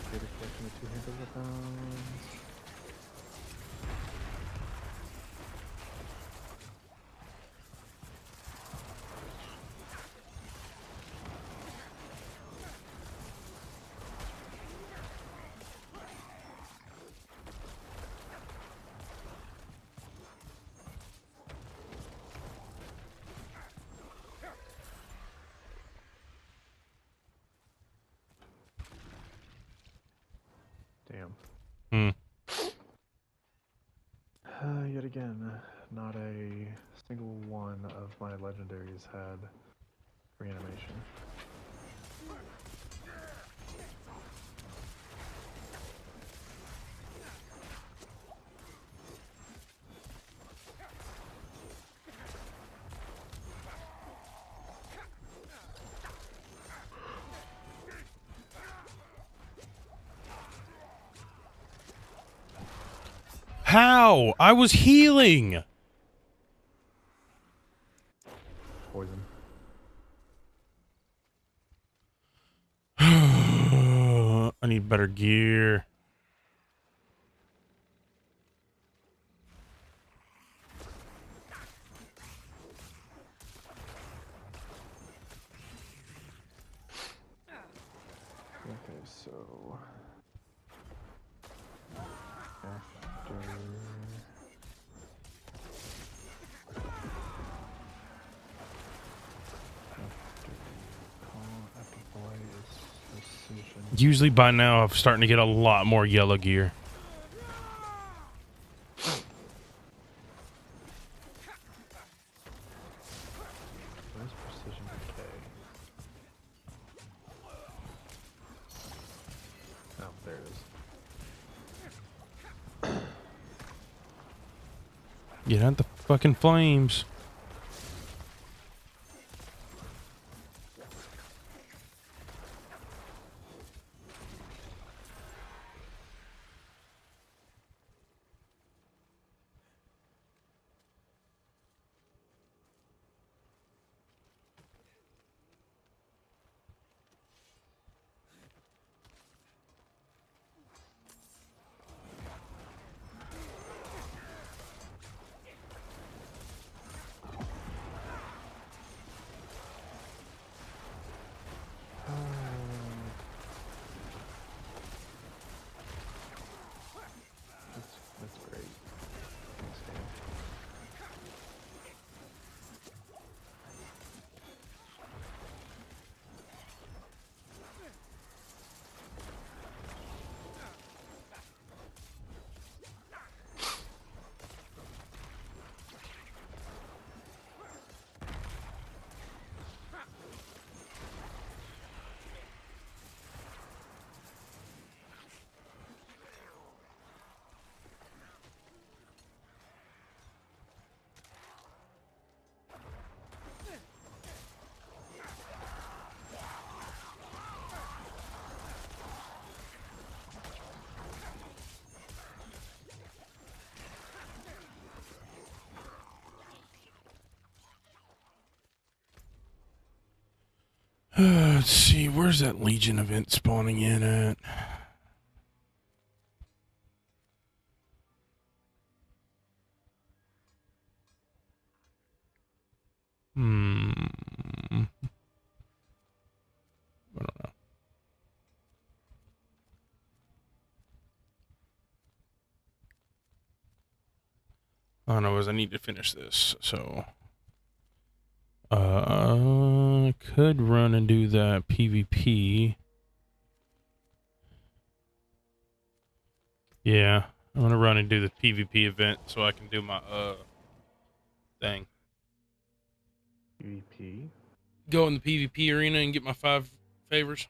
Create a collection of two-handed weapons. Damn. Yet again, not a single one of my legendaries had reanimation. How? I was healing. Poison. I need better gear. Okay, so after boy is precision. Usually by now I'm starting to get a lot more yellow gear. Where's precision decay? Oh, there it is. Get out the fucking flames. Let's see, where's that Legion event spawning in at? I don't know. All I know is I need to finish this, so could run and do that PvP. Yeah, I'm gonna run and do the PvP event so I can do my thing. PvP? Go in the PvP arena and get my 5 favors.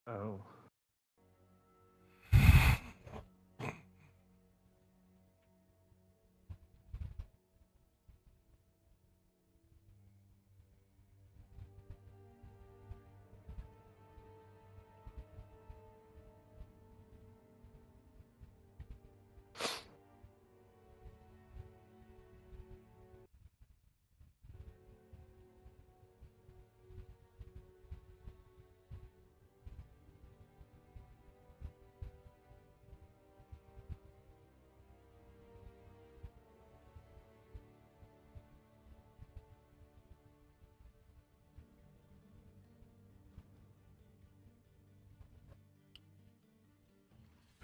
Oh.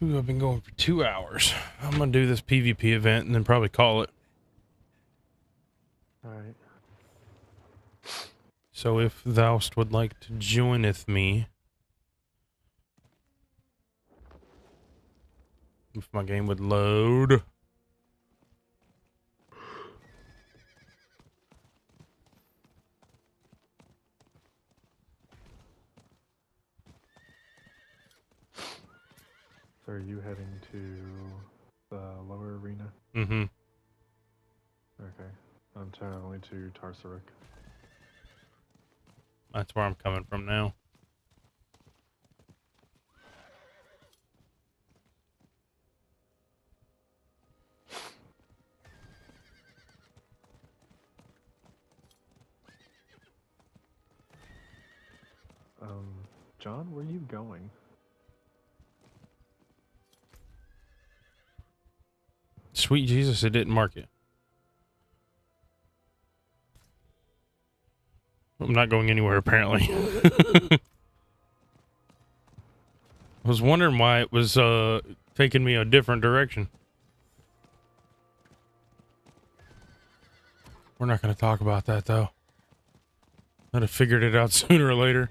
Ooh, I've been going for 2 hours. I'm gonna do this PvP event and then probably call it. Alright. So if thou'st would like to joineth me, if my game would load. So are you heading to the lower arena? Mm-hmm. Okay. I'm traveling to Tarsarik. That's where I'm coming from now. John, where are you going? Sweet Jesus, it didn't mark it. I'm not going anywhere, apparently. I was wondering why it was taking me a different direction. We're not going to talk about that, though. I'd have figured it out sooner or later.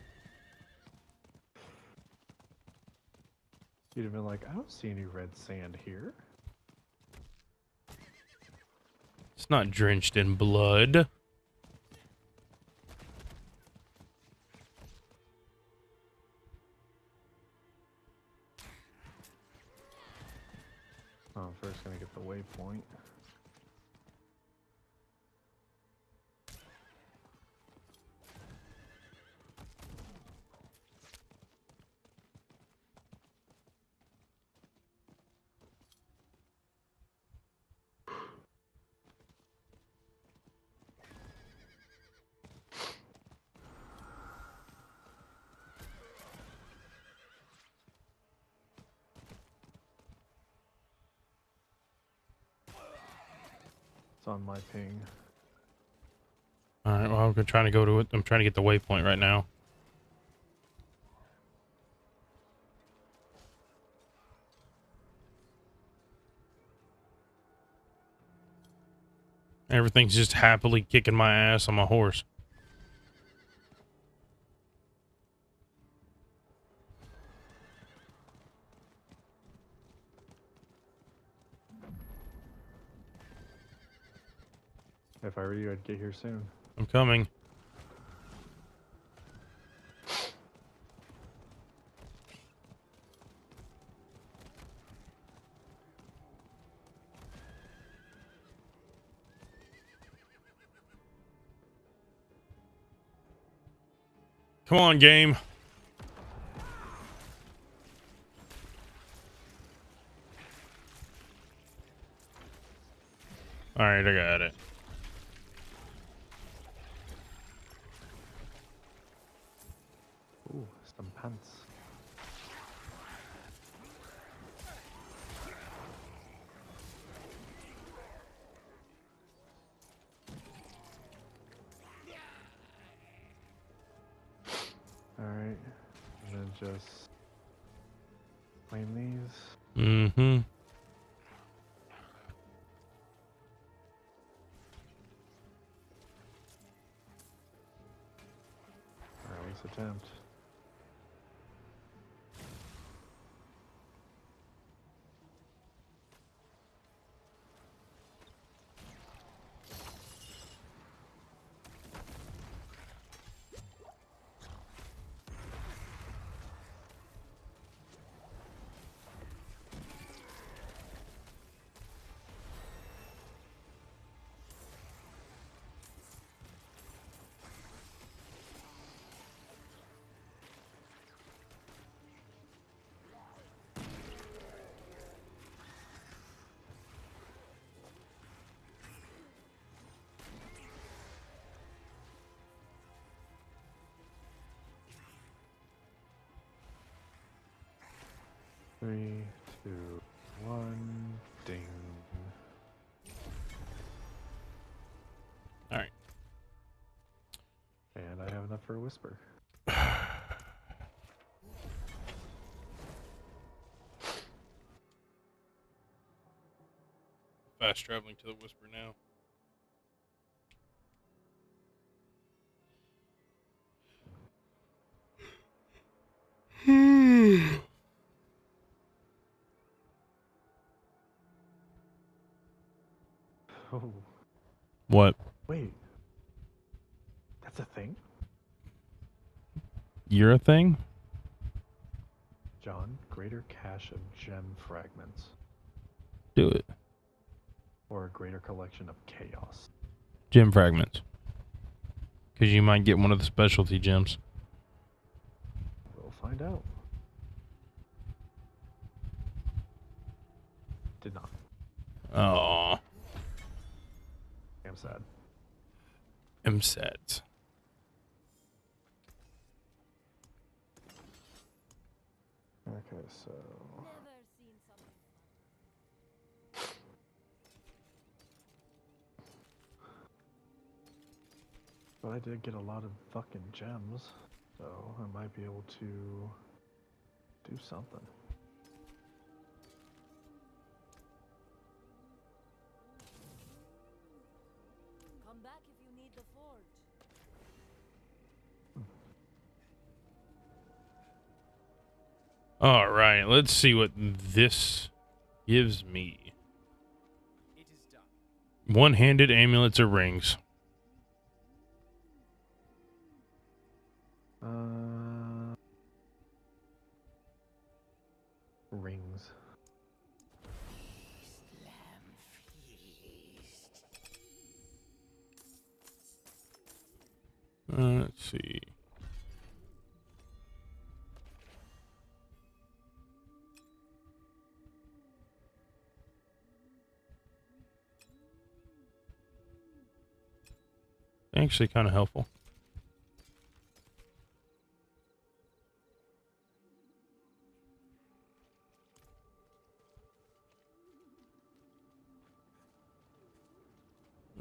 You'd have been like, I don't see any red sand here. It's not drenched in blood. Oh, I'm first gonna get the waypoint. On my ping. All right, well, I'm trying to go to it. I'm trying to get the waypoint right now. Everything's just happily kicking my ass on my horse. If I were you, I'd get here soon. I'm coming. Come on, game. All right, I got it. just claim these. Mm-hmm. Or at least attempt. Three, two, one, ding. All right. And I have enough for a whisper. Fast traveling to the whisper now. Oh, What? wait. That's a thing? You're a thing? John, greater cache of gem fragments. Do it. Or a greater collection of chaos. Gem fragments. Because you might get one of the specialty gems. We'll find out. Did not. Oh, I'm sad. I'm sad. Okay, so... Never seen something. But I did get a lot of fucking gems, so I might be able to do something. Come back if you need the forge. All right, let's see what this gives me. It is done. One-handed amulets or rings. Rings. Let's see. Actually, kind of helpful.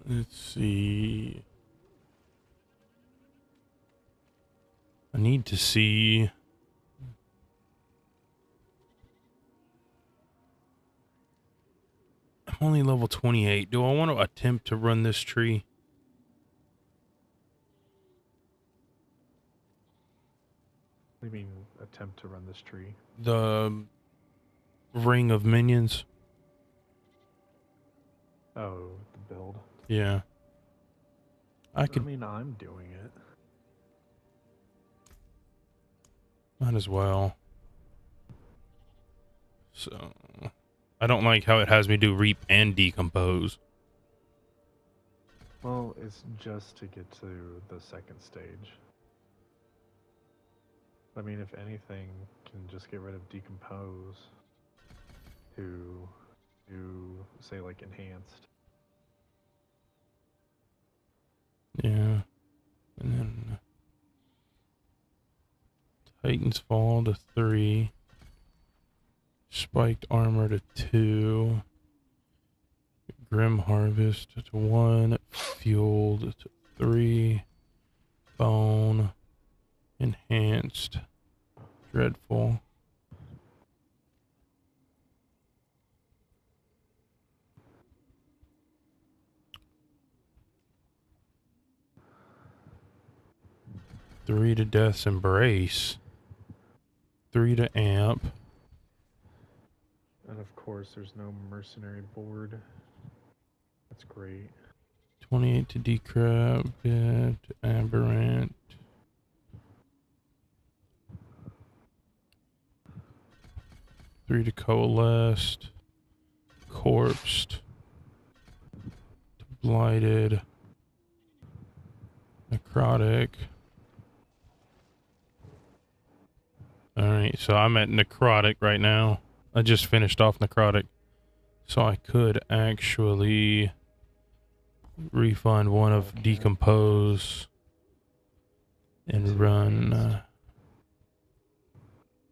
Let's see. I need to see. I'm only level 28. Do I want to attempt to run this tree? What do you mean, attempt to run this tree? The ring of minions. Oh, the build. Yeah. I could. I mean, I'm doing it. Might as well. So, I don't like how it has me do reap and decompose. Well, it's just to get to the second stage. I mean, if anything, can just get rid of decompose to do, say, like enhanced. Yeah. And then Titan's Fall to 3. Spiked Armor to 2. Grim Harvest to 1. Fueled to 3. Bone. Enhanced Dreadful. Three to Death's Embrace. 3 to Amp. And of course, there's no mercenary board. That's great. 28 to Decrepit, Aberrant. Three to Coalesced, Corpsed, to Blighted, Necrotic. Alright, so I'm at Necrotic right now. I just finished off Necrotic. So I could actually refund one of Decompose and run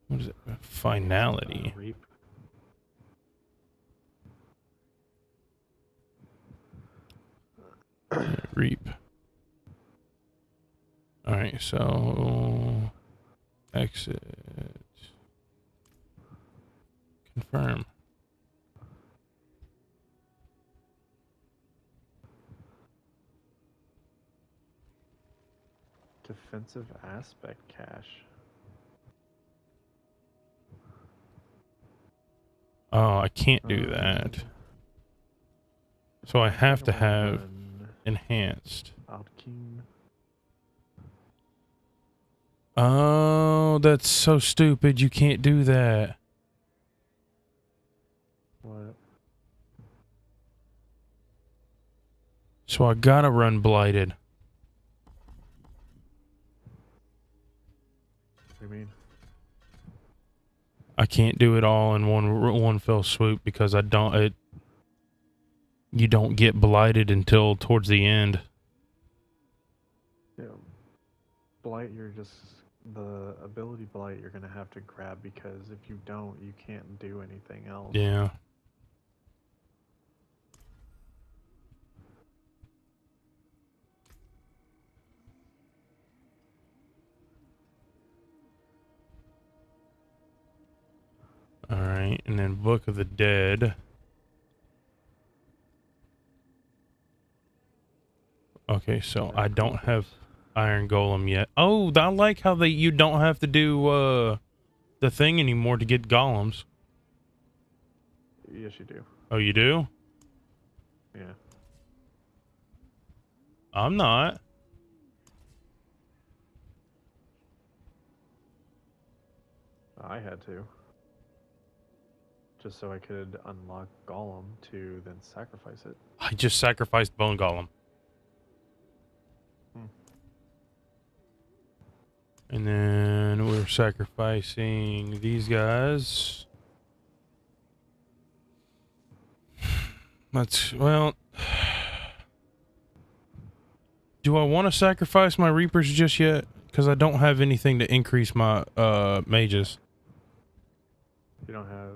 what is it? Finality. Reap. Reap. Alright, so exit. Confirm. Defensive aspect cache. Oh, I can't do that. So I have to have enhanced. Altkeen. Oh, that's so stupid. You can't do that. What? So I gotta run Blighted. What do you mean? I can't do it all in one fell swoop because you don't get Blighted until towards the end. Yeah. Blight, the ability Blight you're gonna have to grab because if you don't, you can't do anything else. Yeah. Alright, and then Book of the Dead. Okay, so I don't have Iron Golem yet. Oh, I like how you don't have to do the thing anymore to get golems. Yes, you do. Oh, you do? Yeah. I'm not. I had to. Just so I could unlock Golem to then sacrifice it. I just sacrificed Bone Golem. And then we're sacrificing these guys. Well, do I want to sacrifice my Reapers just yet? Because I don't have anything to increase my mages. You don't have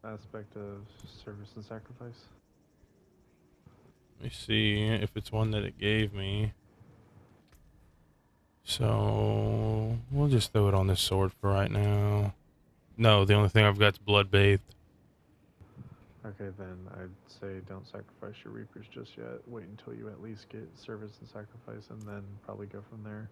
aspect of service and sacrifice? Let me see if it's one that it gave me. So we'll just throw it on this sword for right now. No, the only thing I've got is Blood Bathed. Okay, then I'd say don't sacrifice your Reapers just yet. Wait until you at least get service and sacrifice and then probably go from there.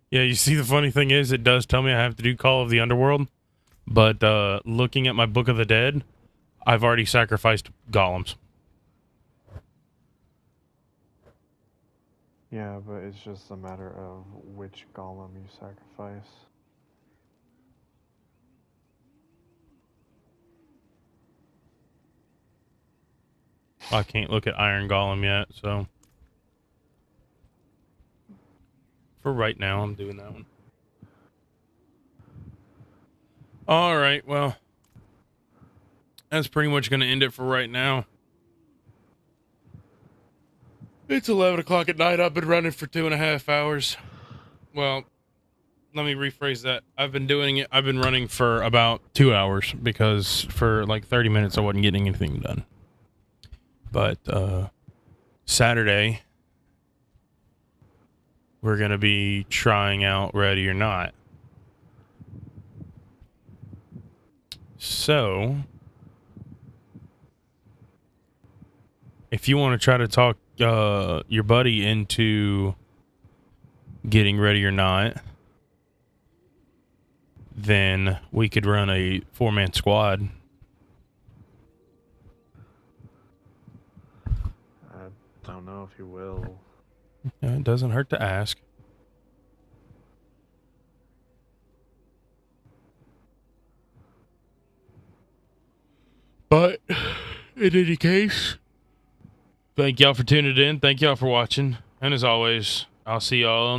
Yeah, you see, the funny thing is, it does tell me I have to do Call of the Underworld, but looking at my Book of the Dead, I've already sacrificed golems. Yeah, but it's just a matter of which golem you sacrifice. I can't look at Iron Golem yet, so for right now, I'm doing that one. All right, well, that's pretty much going to end it for right now. It's 11 o'clock at night. I've been running for 2.5 hours. Well, let me rephrase that. I've been doing it. I've been running for about 2 hours because for like 30 minutes I wasn't getting anything done. But Saturday we're gonna be trying out Ready or Not. So if you want to try to talk your buddy into getting Ready or Not, then we could run a 4-man squad. I don't know if you will. It doesn't hurt to ask. But in any case, thank y'all for tuning in. Thank y'all for watching. And as always, I'll see y'all on